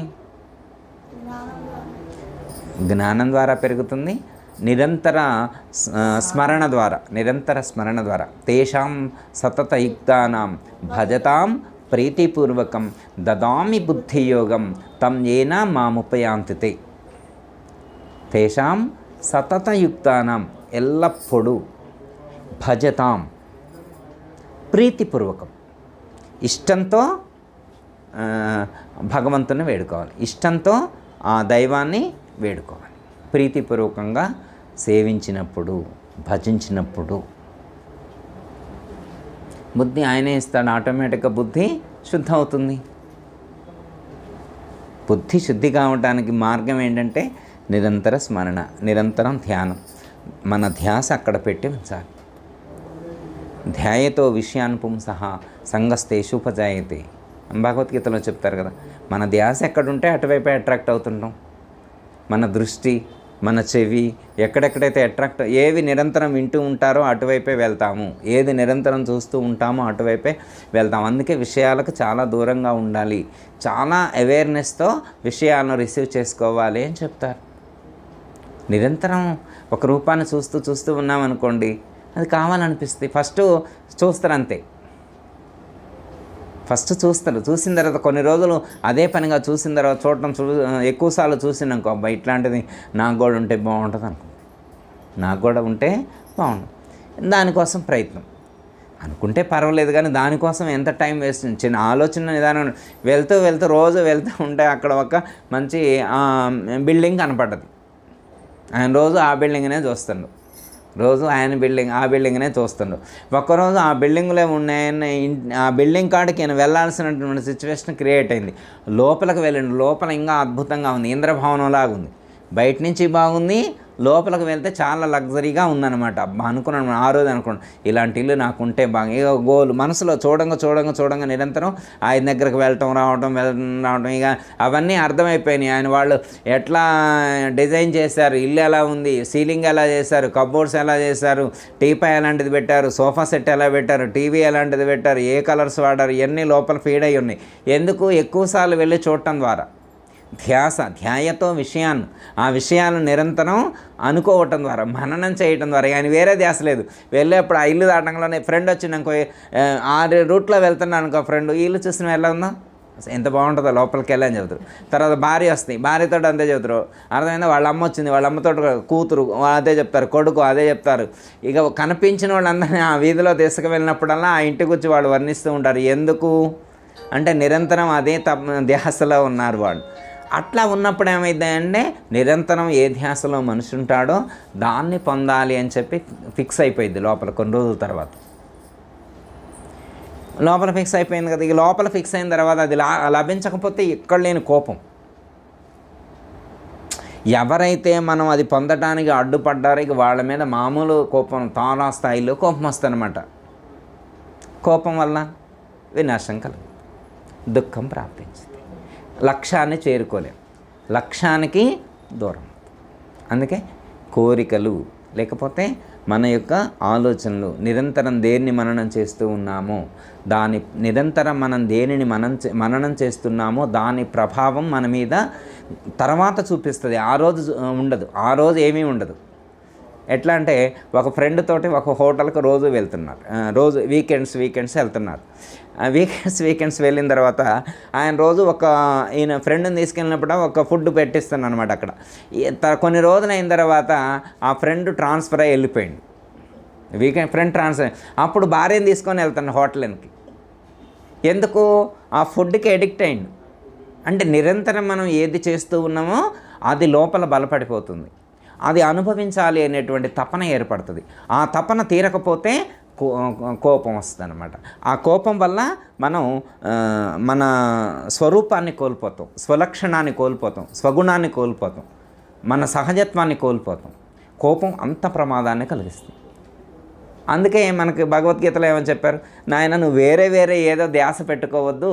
జ్ఞానం ద్వారా పెరుగుతుంది, నిరంతర స్మరణ ద్వారా. తేషాం సతతయుక్తానాం భజతాం ప్రీతిపూర్వకం దదామి బుద్ధియోగం తం ఏన మాముపయాంతితే. తేషాం సతతయుక్తానాం ఎల్లప్పుడూ భజతాం ప్రీతిపూర్వకం ఇష్టంతో భగవంతుని వేడుకోవాలి, ఇష్టంతో ఆ దైవాన్ని వేడుకోవాలి. ప్రీతిపూర్వకంగా సేవించినప్పుడు, భజించినప్పుడు బుద్ధి ఆయనే ఇస్తాడు. ఆటోమేటిక్గా బుద్ధి శుద్ధి అవుతుంది. బుద్ధి శుద్ధి కావడానికి మార్గం ఏంటంటే నిరంతర స్మరణ, నిరంతరం ధ్యానం. మన ధ్యాస అక్కడ పెట్టి ఉంచాలి. ధ్యాయతో విషయాన్ పుంసః సంగస్తేషుపజాయతే భగవద్గీతలో చెప్తారు కదా. మన ధ్యాస ఎక్కడుంటే అటువైపే అట్రాక్ట్ అవుతుంటాం. మన దృష్టి, మన చెవి ఎక్కడెక్కడైతే అట్రాక్ట్, ఏవి నిరంతరం వింటూ ఉంటారో అటువైపే వెళ్తాము, ఏది నిరంతరం చూస్తూ ఉంటామో అటువైపే వెళ్తాము. అందుకే విషయాలకు చాలా దూరంగా ఉండాలి, చాలా అవేర్నెస్తో విషయాలను రిసీవ్ చేసుకోవాలి అని చెప్తారు. నిరంతరం ఒక రూపాన్ని చూస్తూ ఉన్నామనుకోండి, అది కావాలనిపిస్తుంది. ఫస్ట్ చూస్తారు అంతే, చూసిన తర్వాత కొన్ని రోజులు అదే పనిగా చూసిన తర్వాత ఎక్కువసార్లు చూసినాకో అబ్బాయి ఇట్లాంటిది నాకు కూడా ఉంటే బాగుంటుంది నాకు కూడా ఉంటే బాగుంటుంది. దానికోసం ప్రయత్నం అనుకుంటే పర్వాలేదు, కానీ దానికోసం ఎంత టైం వేస్ట్. చిన్న ఆలోచన నిదానం వెళ్తూ రోజు వెళ్తూ ఉంటే అక్కడ ఒక మంచి బిల్డింగ్ కనపడ్డది. ఆయన రోజు ఆ బిల్డింగ్నే చూస్తుండు, ఆ బిల్డింగ్నే చూస్తుండు. ఒక్కరోజు ఆ బిల్డింగ్లో ఉన్నాయని ఆ బిల్డింగ్ కాడికి ఆయన వెళ్ళాల్సినటువంటి సిచ్యువేషన్ క్రియేట్ అయింది. లోపలికి వెళ్ళండి, లోపల ఇంకా అద్భుతంగా ఉంది, ఇంద్రభవనంలాగా ఉంది. బయట నుంచి బాగుంది, లోపలికి వెళ్తే చాలా లగ్జరీగా ఉందన్నమాట. అనుకున్నాను ఆ రోజు, ఇలాంటి ఇల్లు నాకు ఉంటే బాగా. ఇక గోలు మనసులో చూడంగా నిరంతరం ఆయన దగ్గరకు వెళ్ళటం రావటం. ఇక అవన్నీ అర్థమైపోయినాయి. ఆయన వాళ్ళు ఎట్లా డిజైన్ చేశారు, ఇల్లు ఎలా ఉంది, సీలింగ్ ఎలా చేశారు, కబోర్డ్స్ ఎలా చేశారు, టీపై ఎలాంటిది పెట్టారు, సోఫా సెట్ ఎలా పెట్టారు, టీవీ ఎలాంటిది పెట్టారు, ఏ కలర్స్ వాడారు, ఇవన్నీ లోపల ఫీడ్ అయి ఉన్నాయి. ఎందుకు? ఎక్కువసార్లు వెళ్ళి చూడటం ద్వారా. ధ్యాయతో విషయాన్ని, ఆ విషయాలను నిరంతరం అనుకోవటం ద్వారా, మననం చేయటం ద్వారా. కానీ వేరే ధ్యాస లేదు. వెళ్ళేప్పుడు ఆ ఇల్లు దాటంలోనే ఫ్రెండ్ వచ్చిందనుకో, ఆ రూట్లో వెళ్తున్నాను అనుకో, ఫ్రెండ్ ఇల్లు చూసిన ఎలా ఉందో, ఎంత బాగుంటుందో, లోపలికి వెళ్ళని చెబుతారు. తర్వాత భార్య వస్తుంది, భార్యతో అంతే చెబుతారు. అర్థమైందా? వాళ్ళ అమ్మ వచ్చింది, వాళ్ళ అమ్మతో కూతురు అదే చెప్తారు, కొడుకు అదే చెప్తారు. ఇక కనిపించిన వాళ్ళందరినీ ఆ వీధిలో తీసుకు వెళ్ళినప్పుడల్లా ఆ ఇంటికి వచ్చి వాళ్ళు వర్ణిస్తూ ఉంటారు. ఎందుకు అంటే నిరంతరం అదే ధ్యాసలో ఉన్నారు వాళ్ళు. అట్లా ఉన్నప్పుడు ఏమైందంటే నిరంతరం ఏ ధ్యాసలో మనిషి ఉంటాడో దాన్ని పొందాలి అని చెప్పి ఫిక్స్ అయిపోయింది లోపల. కొన్ని రోజుల తర్వాత లోపల ఫిక్స్ అయిపోయింది కదా. ఇక లోపల ఫిక్స్ అయిన తర్వాత అది లభించకపోతే ఎక్కడ లేని కోపం. ఎవరైతే మనం అది పొందటానికి అడ్డుపడ్డారో ఇక వాళ్ళ మీద మామూలు కోపం, తారా స్థాయిలో కోపం వస్తుందన్నమాట. కోపం వల్ల వినాశం కలుగు, దుఃఖం ప్రాప్తించింది, లక్ష్యాన్ని చేరుకోలేం, లక్ష్యానికి దూరం. అందుకే కోరికలు లేకపోతే మన యొక్క ఆలోచనలు నిరంతరం దేన్ని మననం చేస్తూ ఉన్నామో దాని నిరంతరం మనం దేనిని మననం చేస్తున్నామో దాని ప్రభావం మన మీద తర్వాత చూపిస్తుంది. ఆ రోజు ఉండదు, ఆ రోజు ఏమీ ఉండదు. ఎట్లా అంటే ఒక ఫ్రెండ్ తోటి ఒక హోటల్కి రోజు వెళ్తున్నారు, రోజు వీకెండ్స్ వెళ్తున్నారు. వీకెండ్స్ వెళ్ళిన తర్వాత ఆయన రోజు ఈయన ఫ్రెండ్ని తీసుకెళ్ళినప్పుడు ఒక ఫుడ్ పెట్టిస్తున్నాను అనమాట. అక్కడ కొన్ని రోజులు అయిన తర్వాత ఆ ఫ్రెండ్ ట్రాన్స్ఫర్ అయ్యి వెళ్ళిపోయింది. ఫ్రెండ్ ట్రాన్స్ఫర్ అప్పుడు భార్యను తీసుకొని వెళ్తాను హోటల్కి. ఎందుకు? ఆ ఫుడ్కి ఎడిక్ట్ అయ్యిండు. అంటే నిరంతరం మనం ఏది చేస్తూ ఉన్నామో అది లోపల బలపడిపోతుంది, అది అనుభవించాలి అనేటువంటి తపన ఏర్పడుతుంది. ఆ తపన తీరకపోతే కోపం వస్తుంది అనమాట. ఆ కోపం వల్ల మనం మన స్వరూపాన్ని కోల్పోతాం, స్వలక్షణాన్ని కోల్పోతాం, స్వగుణాన్ని కోల్పోతాం, మన సహజత్వాన్ని కోల్పోతాం. కోపం అంత ప్రమాదాన్ని కలిగిస్తుంది. అందుకే మనకి భగవద్గీతలో ఏమని చెప్పారు? నాయన నువ్వు వేరే ఏదో ధ్యాస పెట్టుకోవద్దు,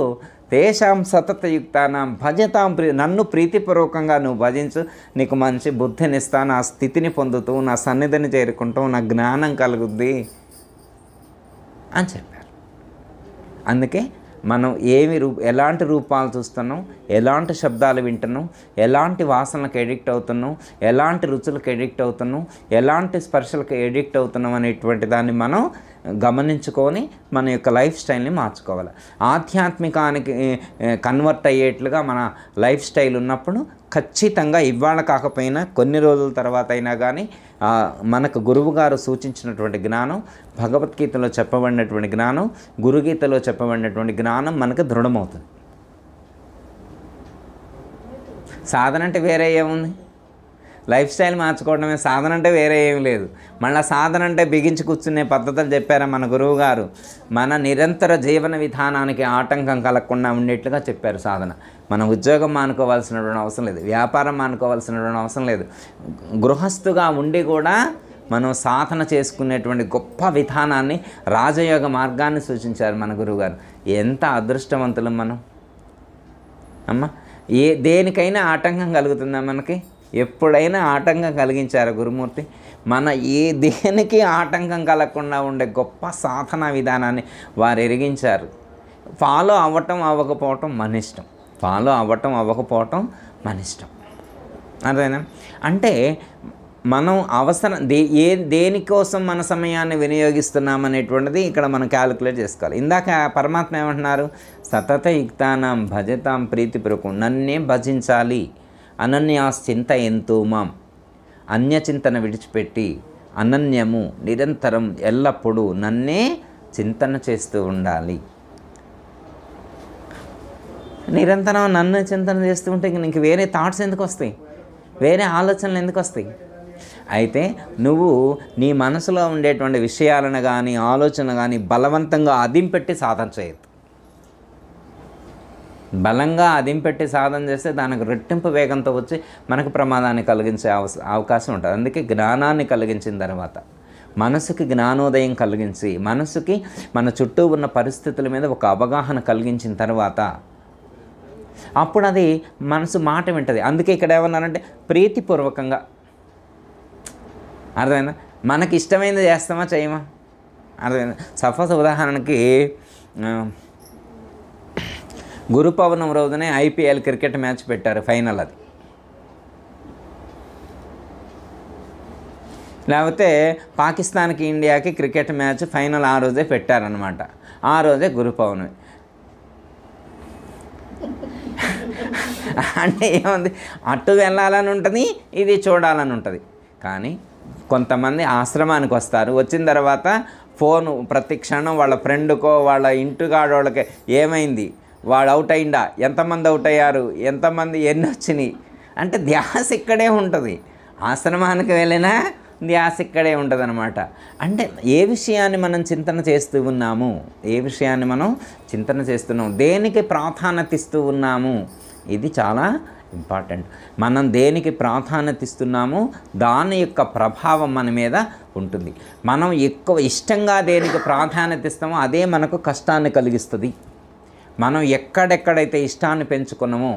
తేషాం సతతయుక్తానాం భజతాం నన్ను ప్రీతిపూర్వకంగా నువ్వు భజించు, నీకు మంచి బుద్ధినిస్తాను, ఆ స్థితిని పొందుతూ నా సన్నిధిని చేరుకుంటావు, నా జ్ఞానం కలుగుద్ది అని చెప్పారు. అందుకే మనం ఎలాంటి రూపాలు చూస్తున్నాం, ఎలాంటి శబ్దాలు వింటున్నాం, ఎలాంటి వాసనలకు ఎడిక్ట్ అవుతున్నాం, ఎలాంటి రుచులకు ఎడిక్ట్ అవుతున్నాం, ఎలాంటి స్పర్శలకు ఎడిక్ట్ అవుతున్నాం అనేటువంటి దాన్ని మనం గమనించుకొని మన యొక్క లైఫ్ స్టైల్ని మార్చుకోవాలి. ఆధ్యాత్మికానికి కన్వర్ట్ అయ్యేట్లుగా మన లైఫ్ స్టైల్ ఉన్నప్పుడు ఖచ్చితంగా ఇవాళ కాకపోయినా కొన్ని రోజుల తర్వాత అయినా కానీ మనకు గురువుగారు సూచించినటువంటి జ్ఞానం, భగవద్గీతలో చెప్పబడినటువంటి జ్ఞానం, గురుగీతలో చెప్పబడినటువంటి జ్ఞానం మనకు దృఢమవుతుంది. సాధన అంటే వేరే ఏముంది? లైఫ్ స్టైల్ మార్చుకోవడమే సాధన అంటే వేరే ఏమి లేదు. మళ్ళీ సాధన అంటే బిగించి కూర్చునే పద్ధతులు చెప్పారా మన గురువు గారు. మన నిరంతర జీవన విధానానికి ఆటంకం కలగకుండా ఉండేట్లుగా చెప్పారు సాధన. మన ఉద్యోగం మానుకోవాల్సినటువంటి అవసరం లేదు, వ్యాపారం మానుకోవాల్సినటువంటి అవసరం లేదు. గృహస్థుగా ఉండి కూడా మనం సాధన చేసుకునేటువంటి గొప్ప విధానాన్ని, రాజయోగ మార్గాన్ని సూచించారు మన గురువుగారు. ఎంత అదృష్టవంతులం మనం అమ్మ. దేనికైనా ఆటంకం కలుగుతుందా మనకి? ఎప్పుడైనా ఆటంకం కలిగించారు గురుమూర్తి. మన దేనికి ఆటంకం కలగకుండా ఉండే గొప్ప సాధనా విధానాన్ని వారు ఎరిగించారు. ఫాలో అవ్వటం అవ్వకపోవటం మన ఇష్టం, ఫాలో అవ్వటం అవ్వకపోవటం మన ఇష్టం. అదేనా? అంటే మనం అవసరం దేనికోసం మన సమయాన్ని వినియోగిస్తున్నామనేటువంటిది ఇక్కడ మనం క్యాలిక్యులేట్ చేసుకోవాలి. ఇందాక పరమాత్మ ఏమంటున్నారు? సతత యుక్తానాం భజతాం ప్రీతిపూర్వకం, నన్నే భజించాలి, అనన్యాశ్చింత ఎంతో మాం, అన్యచింతన విడిచిపెట్టి అనన్యము నిరంతరం ఎల్లప్పుడూ నన్నే చింతన చేస్తూ ఉండాలి. నిరంతరం నన్ను చింతన చేస్తూ ఉంటే ఇంక వేరే థాట్స్ ఎందుకు వస్తాయి? వేరే ఆలోచనలు ఎందుకు వస్తాయి? అయితే నువ్వు నీ మనసులో ఉండేటువంటి విషయాలను కానీ ఆలోచన కానీ బలవంతంగా అదింపెట్టి సాధన చేయొద్దు. బలంగా అదింపెట్టి సాధన చేస్తే దానికి రెట్టింపు వేగంతో వచ్చి మనకు ప్రమాదాన్ని కలిగించే అవకాశం ఉంటుంది. అందుకే జ్ఞానాన్ని కలిగించిన తర్వాత, మనసుకి జ్ఞానోదయం కలిగించి, మనసుకి మన చుట్టూ ఉన్న పరిస్థితుల మీద ఒక అవగాహన కలిగించిన తర్వాత అప్పుడు అది మనసు మాట వింటుంది. అందుకే ఇక్కడ ఏమన్నారంటే ప్రీతిపూర్వకంగా. అర్థమైందా? మనకి ఇష్టమైనది చేస్తామా చేయమా? అర్థమైందా? సపోజ్ ఉదాహరణకి గురు పౌర్ణమి రోజునే IPL క్రికెట్ మ్యాచ్ పెట్టారు, ఫైనల్ అది. లేకపోతే పాకిస్తాన్కి ఇండియాకి క్రికెట్ మ్యాచ్ ఫైనల్ ఆ రోజే పెట్టారనమాట. ఆ రోజే గురు పౌర్ణమి. అంటే ఏముంది, అటు వెళ్ళాలని ఉంటుంది, ఇది చూడాలని ఉంటుంది. కానీ కొంతమంది ఆశ్రమానికి వస్తారు, వచ్చిన తర్వాత ఫోను ప్రతి క్షణం వాళ్ళ ఫ్రెండ్కో వాళ్ళ ఇంటికాడోళ్ళకి ఏమైంది, వాడు అవుట్ అయిందా, ఎంతమంది అవుట్ అయ్యారు, ఎంతమంది ఎన్ని వచ్చినాయి అంటే ధ్యాస ఇక్కడే ఉంటుంది. ఆశ్రమానికి వెళ్ళినా ధ్యాస ఇక్కడే ఉంటుంది అనమాట. అంటే ఏ విషయాన్ని మనం చింతన చేస్తూ ఉన్నాము, ఏ విషయాన్ని మనం చింతన చేస్తున్నాము, దేనికి ప్రాధాన్యత ఇస్తూ ఉన్నాము, ఇది చాలా ఇంపార్టెంట్. మనం దేనికి ప్రాధాన్యత ఇస్తున్నామో దాని యొక్క ప్రభావం మన మీద ఉంటుంది. మనం ఎక్కువ ఇష్టంగా దేనికి ప్రాధాన్యత ఇస్తామో అదే మనకు కష్టాన్ని కలిగిస్తుంది. మనం ఎక్కడెక్కడైతే ఇష్టాన్ని పెంచుకున్నామో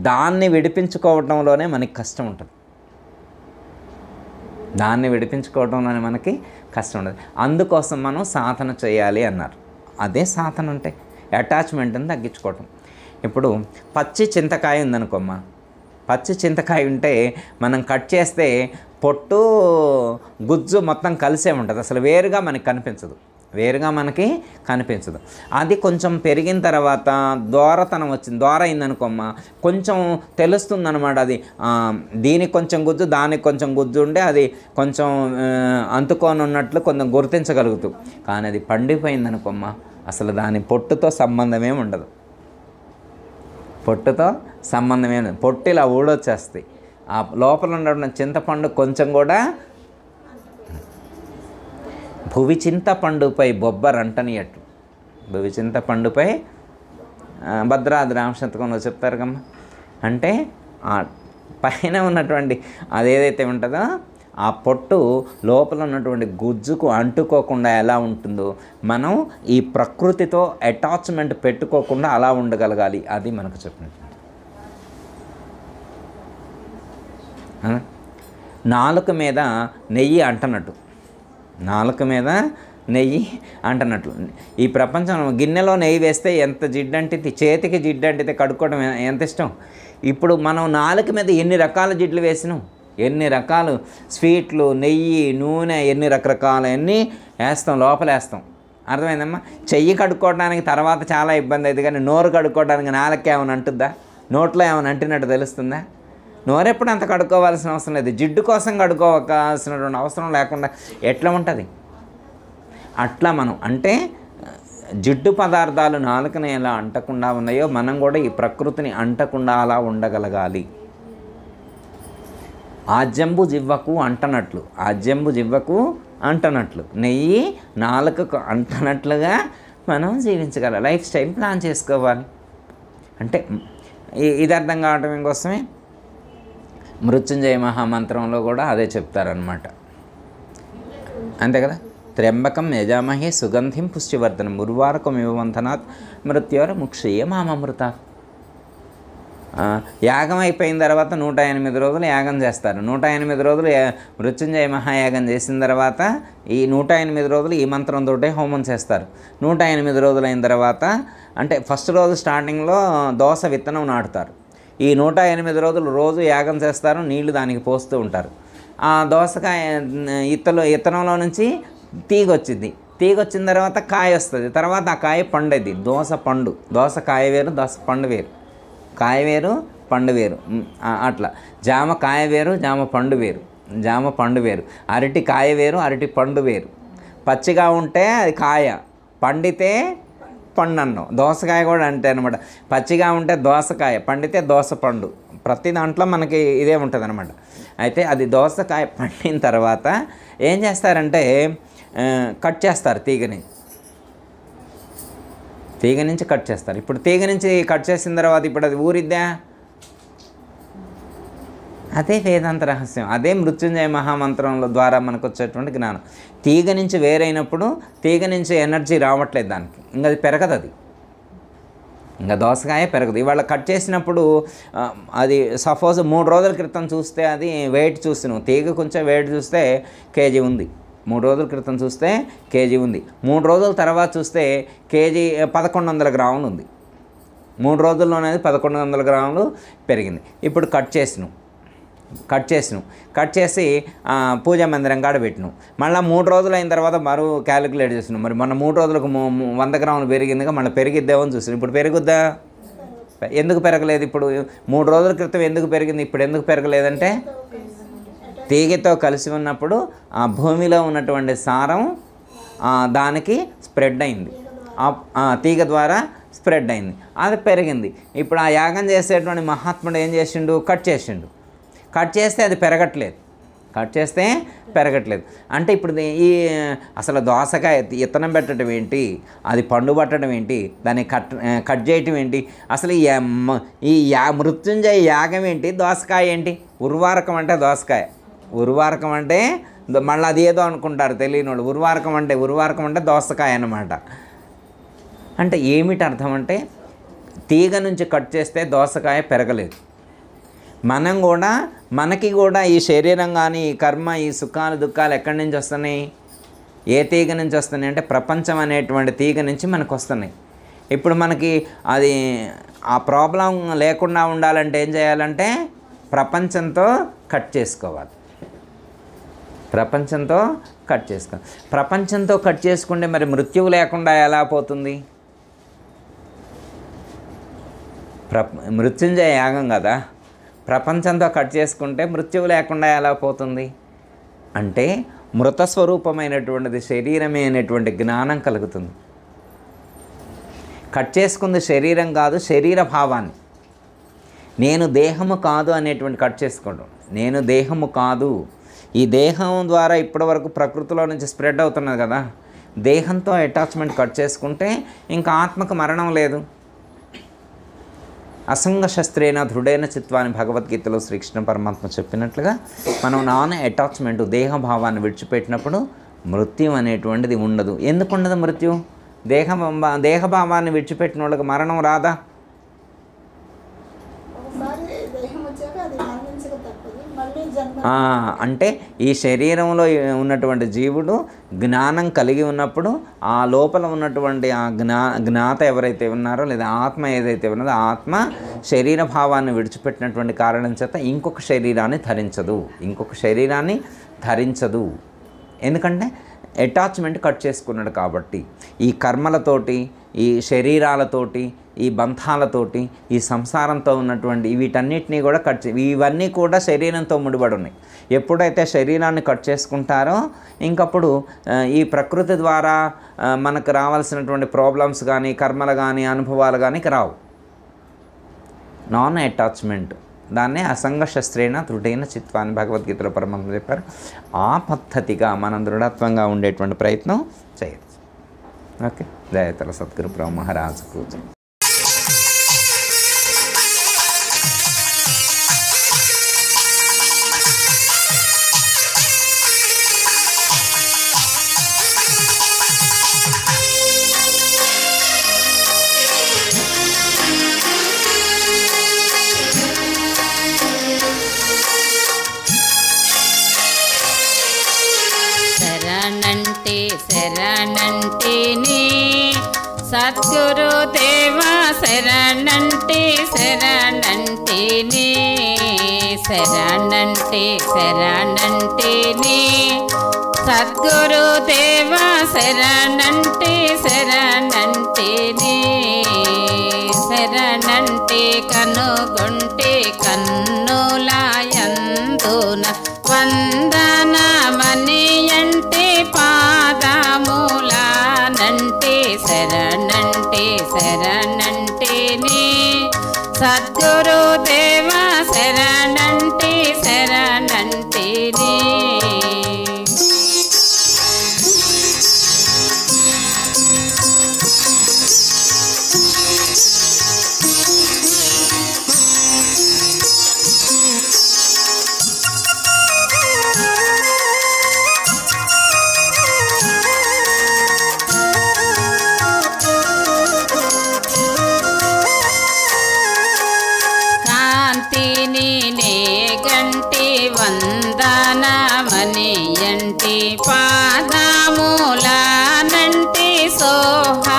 దాన్ని విడిపించుకోవడంలోనే మనకి కష్టం ఉంటుంది. దాన్ని విడిపించుకోవడంలోనే మనకి కష్టం ఉంటుంది. అందుకోసం మనం సాధన చేయాలి అన్నారు. అదే సాధన అంటే అటాచ్మెంట్ని తగ్గించుకోవటం. ఇప్పుడు పచ్చి చింతకాయ ఉందనుకోమ్మా, పచ్చి చింతకాయ ఉంటే మనం కట్ చేస్తే పొట్టు గుజ్జు మొత్తం కలిసే ఉంటుంది, అసలు వేరుగా మనకి కనిపించదు, వేరుగా మనకి కనిపించదు. అది కొంచెం పెరిగిన తర్వాత దోరతనం వచ్చింది, దోర అయిందనుకోమ్మా, కొంచెం తెలుస్తుంది అనమాట. అది దీనికి కొంచెం గుజ్జు దానికి కొంచెం గుజ్జు ఉండే అది కొంచెం అంటుకొని ఉన్నట్లు కొంచెం గుర్తించగలుగుతూ. కానీ అది పండిపోయిందనుకోమ్మా, అసలు దాని పొట్టుతో సంబంధమే ఉండదు, పొట్టుతో సంబంధమే ఉండదు. పొట్టు ఇలా ఊడొచ్చేస్తాయి. ఆ లోపల ఉన్న చింతపండు కొంచెం కూడా భువి చింతపండుపై బొబ్బరంటనియట్టు. భువి చింతపండుపై భద్రాద్రి రామశతకంలో చెప్తారు కమ్మా. అంటే ఆ పైన ఉన్నటువంటి అదేదైతే ఉంటుందో ఆ పొట్టు లోపల ఉన్నటువంటి గుజ్జుకు అంటుకోకుండా ఎలా ఉంటుందో మనం ఈ ప్రకృతితో అటాచ్మెంట్ పెట్టుకోకుండా అలా ఉండగలగాలి. అది మనకు చెప్పినట్టు. నాలుక మీద నెయ్యి అంటనట్టు, నాలుక మీద నెయ్యి అంటున్నట్లు ఈ ప్రపంచంలో గిన్నెలో నెయ్యి వేస్తే ఎంత జిడ్డంటితే, చేతికి జిడ్డంటితే కడుక్కోవడం ఎంత ఇష్టం. ఇప్పుడు మనం నాలుక మీద ఎన్ని రకాల జిడ్లు వేసినాం, ఎన్ని రకాలు స్వీట్లు, నెయ్యి, నూనె, ఎన్ని రకరకాలు అన్నీ వేస్తాం, లోపల వేస్తాం. అర్థమైందమ్మా. చెయ్యి కడుక్కోవడానికి తర్వాత చాలా ఇబ్బంది అవుతుంది, కానీ నోరు కడుక్కోవడానికి నాలుక ఏమైనా అంటుందా, నోట్లో ఏమైనా అంటున్నట్టు తెలుస్తుందా? నోరు ఎప్పుడు అంత కడుక్కోవాల్సిన అవసరం లేదు. జిడ్డు కోసం కడుక్కోవాల్సినటువంటి అవసరం లేకుండా ఎట్లా ఉంటుంది అట్లా మనం అంటే జిడ్డు పదార్థాలు నాలుకని ఎలా అంటకుండా ఉన్నాయో మనం కూడా ఈ ప్రకృతిని అంటకుండా అలా ఉండగలగాలి. ఆజ్యంబు జివ్వకు అంటనట్లు, ఆజ్యంబు జివ్వకు అంటనట్లు, నెయ్యి నాలుకకు అంటనట్లుగా మనం జీవించగల లైఫ్ స్టైల్ ప్లాన్ చేసుకోవాలి. అంటే ఇది అర్థం కావడం కోసమే మృత్యుంజయ మహామంత్రంలో కూడా అదే చెప్తారనమాట. అంతే కదా. త్ర్యంబకం యజామహే సుగంధిం పుష్టివర్ధనం ఉర్వారకం ఇవంతనాత్ మృత్యోర ముక్షయ మామృతాత్. యాగం అయిపోయిన తర్వాత 108 రోజులు యాగం చేస్తారు. 108 రోజులు మృత్యుంజయ మహాయాగం చేసిన తర్వాత ఈ 108 రోజులు ఈ మంత్రంతో హోమం చేస్తారు. 108 రోజులు అయిన తర్వాత అంటే ఫస్ట్ రోజు స్టార్టింగ్లో దోస విత్తనం నాటుతారు. ఈ 108 రోజులు రోజు యాగం చేస్తారు, నీళ్లు దానికి పోస్తూ ఉంటారు. ఆ దోసకాయ ఇత్తనంలో నుంచి తీగ వచ్చింది, తీగ వచ్చిన తర్వాత కాయ వస్తుంది, తర్వాత ఆ కాయ పండుది, దోస పండు. దోస కాయ వేరు, దోస పండు వేరు, కాయ వేరు పండు వేరు. అట్లా జామ కాయ వేరు, జామ పండు వేరు, జామ పండు వేరు. అరటి కాయ వేరు, అరటి పండు వేరు. పచ్చిగా ఉంటే అది కాయ, పండితే పండు అన్నం. దోసకాయ కూడా అంతే అనమాట. పచ్చిగా ఉంటే దోసకాయ, పండితే దోస పండు. ప్రతి దాంట్లో మనకి ఇదే ఉంటుంది అనమాట. అయితే అది దోసకాయ పండిన తర్వాత ఏం చేస్తారంటే కట్ చేస్తారు, తీగ నుంచి కట్ చేస్తారు. ఇప్పుడు తీగ నుంచి కట్ చేసిన తర్వాత ఇప్పుడు అది ఊరిద్దా? అదే వేదాంత రహస్యం, అదే మృత్యుంజయ మహామంత్రంలో ద్వారా మనకు వచ్చేటువంటి జ్ఞానం. తీగ నుంచి వేరైనప్పుడు తీగ నుంచి ఎనర్జీ రావట్లేదు దానికి, ఇంకా అది పెరగదు, అది ఇంకా దోసకాయ పెరగదు. ఇవాళ కట్ చేసినప్పుడు అది సపోజ్ 3 రోజుల క్రితం చూస్తే అది వెయిట్ చూసి నువ్వు తీగ కొంచెం వెయిట్ చూస్తే కేజీ ఉంది, 3 రోజుల క్రితం చూస్తే కేజీ ఉంది, 3 రోజుల తర్వాత చూస్తే కేజీ 1100 గ్రాములు ఉంది. 3 రోజుల్లోనే 1100 గ్రాములు పెరిగింది. ఇప్పుడు కట్ చేసి పూజా మందిరం కాడ పెట్టినావు. మళ్ళీ 3 రోజులు అయిన తర్వాత మరో క్యాలిక్యులేట్ చేసినావు. మరి మొన్న 3 రోజులకు 100 గ్రాములు పెరిగిందిగా, మళ్ళీ పెరిగిద్దామని చూసినావు. ఇప్పుడు పెరుగుద్దా? ఎందుకు పెరగలేదు? ఇప్పుడు 3 రోజుల క్రితం ఎందుకు పెరిగింది, ఇప్పుడు ఎందుకు పెరగలేదంటే తీగతో కలిసి ఉన్నప్పుడు ఆ భూమిలో ఉన్నటువంటి సారం దానికి స్ప్రెడ్ అయింది, తీగ ద్వారా స్ప్రెడ్ అయింది, అది పెరిగింది. ఇప్పుడు ఆ యాగం చేసేటువంటి మహాత్ముడు ఏం చేసిండు? కట్ చేస్తే అది పెరగట్లేదు, అంటే ఇప్పుడు ఈ అసలు దోసకాయ ఇత్తనం పెట్టడం ఏంటి, అది పండు పట్టడం ఏంటి, దాన్ని కట్ చేయటం ఏంటి, అసలు ఈ మృత్యుంజయ యాగం ఏంటి, దోసకాయ ఏంటి? ఉర్వారకం అంటే దోసకాయ, ఉర్వారకం అంటే మళ్ళీ అది ఏదో అనుకుంటారు తెలియని వాళ్ళు. ఉర్వారకం అంటే దోసకాయ అన్నమాట. అంటే ఏమిటి అర్థం అంటే తీగ నుంచి కట్ చేస్తే దోసకాయ పెరగలేదు. మనకి కూడా ఈ శరీరం కానీ ఈ కర్మ, ఈ సుఖాలు దుఃఖాలు ఎక్కడి నుంచి వస్తున్నాయి? ఏ తీగ నుంచి వస్తున్నాయి అంటే ప్రపంచం అనేటువంటి తీగ నుంచి మనకు వస్తున్నాయి. ఇప్పుడు మనకి అది ఆ ప్రాబ్లం లేకుండా ఉండాలంటే ఏం చేయాలంటే ప్రపంచంతో కట్ చేసుకోవాలి. ప్రపంచంతో కట్ చేసుకుంటే మరి మృత్యువు లేకుండా ఎలా పోతుంది? మృత్యుంజయ యాగం కదా, ప్రపంచంతో కట్ చేసుకుంటే మృత్యువు లేకుండా ఎలా పోతుంది అంటే మృతస్వరూపమైనటువంటిది శరీరమే అనేటువంటి జ్ఞానం కలుగుతుంది. కట్ చేసుకుంది శరీరం కాదు, శరీర భావాన్ని. నేను దేహము కాదు అనేటువంటి కట్ చేసుకోవడం. నేను దేహము కాదు, ఈ దేహం ద్వారా ఇప్పటివరకు ప్రకృతిలో నుంచి స్ప్రెడ్ అవుతున్నది కదా, దేహంతో అటాచ్మెంట్ కట్ చేసుకుంటే ఇంకా ఆత్మకు మరణం లేదు. అసంగ శస్త్రేణ దృఢైన చిత్వాన్ని భగవద్గీతలో శ్రీకృష్ణ పరమాత్మ చెప్పినట్లుగా మనం అటాచ్మెంట్ దేహభావాన్ని విడిచిపెట్టినప్పుడు మృత్యు అనేటువంటిది ఉండదు. ఎందుకు ఉండదు మృత్యు? దేహభావాన్ని విడిచిపెట్టిన వాళ్ళకి మరణం రాదా? అంటే ఈ శరీరంలో ఉన్నటువంటి జీవుడు జ్ఞానం కలిగి ఉన్నప్పుడు ఆ లోపల ఉన్నటువంటి ఆ జ్ఞాత ఎవరైతే ఉన్నారో లేదా ఆత్మ ఏదైతే ఉన్నదో ఆ ఆత్మ శరీర భావాన్ని విడిచిపెట్టినటువంటి కారణం చేత ఇంకొక శరీరాన్ని ధరించదు. ఎందుకంటే అటాచ్మెంట్ కట్ చేసుకున్నాడు కాబట్టి. ఈ కర్మలతోటి, ఈ శరీరాలతోటి, ఈ బంధాలతోటి, ఈ సంసారంతో ఉన్నటువంటి వీటన్నిటినీ కూడా ఇవన్నీ కూడా శరీరంతో ముడిపడి ఉన్నాయి. ఎప్పుడైతే శరీరాన్ని కట్ చేసుకుంటారో ఇంకప్పుడు ఈ ప్రకృతి ద్వారా మనకు రావాల్సినటువంటి ప్రాబ్లమ్స్ కానీ, కర్మలు కానీ, అనుభవాలు కానీ రావు. నాన్ అటాచ్మెంట్, దాన్నే అసంగ శస్త్రేణ దృఢైన చిత్వాన్ని భగవద్గీతలో పరమాత్మ చెప్పారు. ఆ పద్ధతిగా మనం దృఢత్వంగా ఉండేటువంటి ప్రయత్నం చేయొచ్చు. ఓకే, జయతల సద్గురు ప్రభు మహారాజుకు. శరణంటేనే సద్గురు దేవా శరణంటేనే సద్గురు దేవా శరణంటే కనుగొంటే కన్నులాయందున వందనమనియంటే పాదములానంటే శరణంటేనే సద్గురు దేవా శరణంటేనే. వందనమనియంటి పాదములానంటి సోహమనియంటి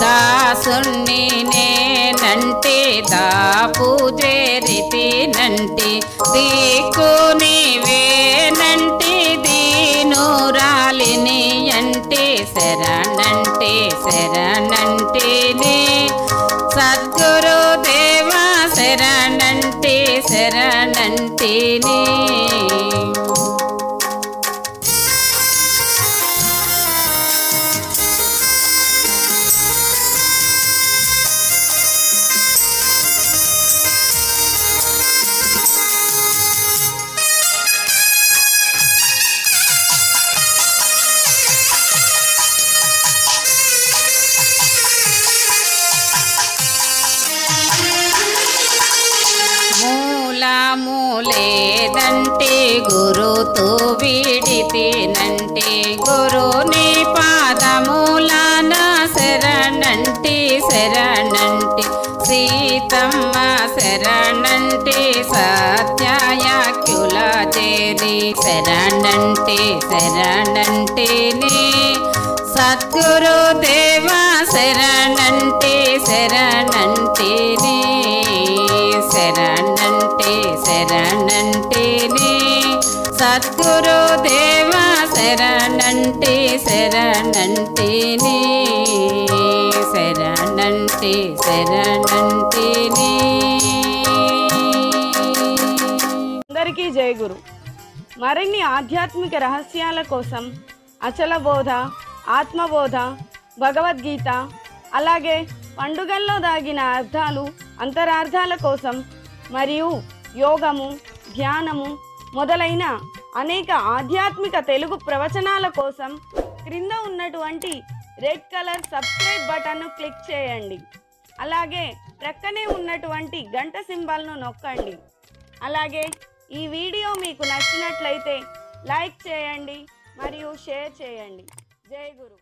దాసుని నేనంటి దాపూజేరితినంటి దిక్కు నీవేనంటి దీనురాలిని అంటే శరణంటేనే సద్గురు దేవా శరణంటేనే. మూలేదంటే గురుతో విడితేనంటే గురుని పాదములాన శరణంటే సీతమ్మ శరణంటే సత్యాయాఖ్యుల చేరి శరణంటేనే సద్గురు దేవా శరణంటేనే సద్గురు దేవా శరణంటేనే. అందరికీ జై గురు. మరిన్ని ఆధ్యాత్మిక రహస్యాల కోసం అచల బోధ, ఆత్మబోధ, భగవద్గీత, అలాగే పండుగల్లో దాగిన అర్థాలు, అంతరార్థాల కోసం మరియు యోగము, ధ్యానము మొదలైన అనేక ఆధ్యాత్మిక తెలుగు ప్రవచనాల కోసం క్రింద ఉన్నటువంటి రెడ్ కలర్ సబ్స్క్రైబ్ బటన్ను క్లిక్ చేయండి. అలాగే ప్రక్కనే ఉన్నటువంటి గంట సింబల్ను నొక్కండి. అలాగే ఈ వీడియో మీకు నచ్చినట్లయితే లైక్ చేయండి మరియు షేర్ చేయండి. జై గురు.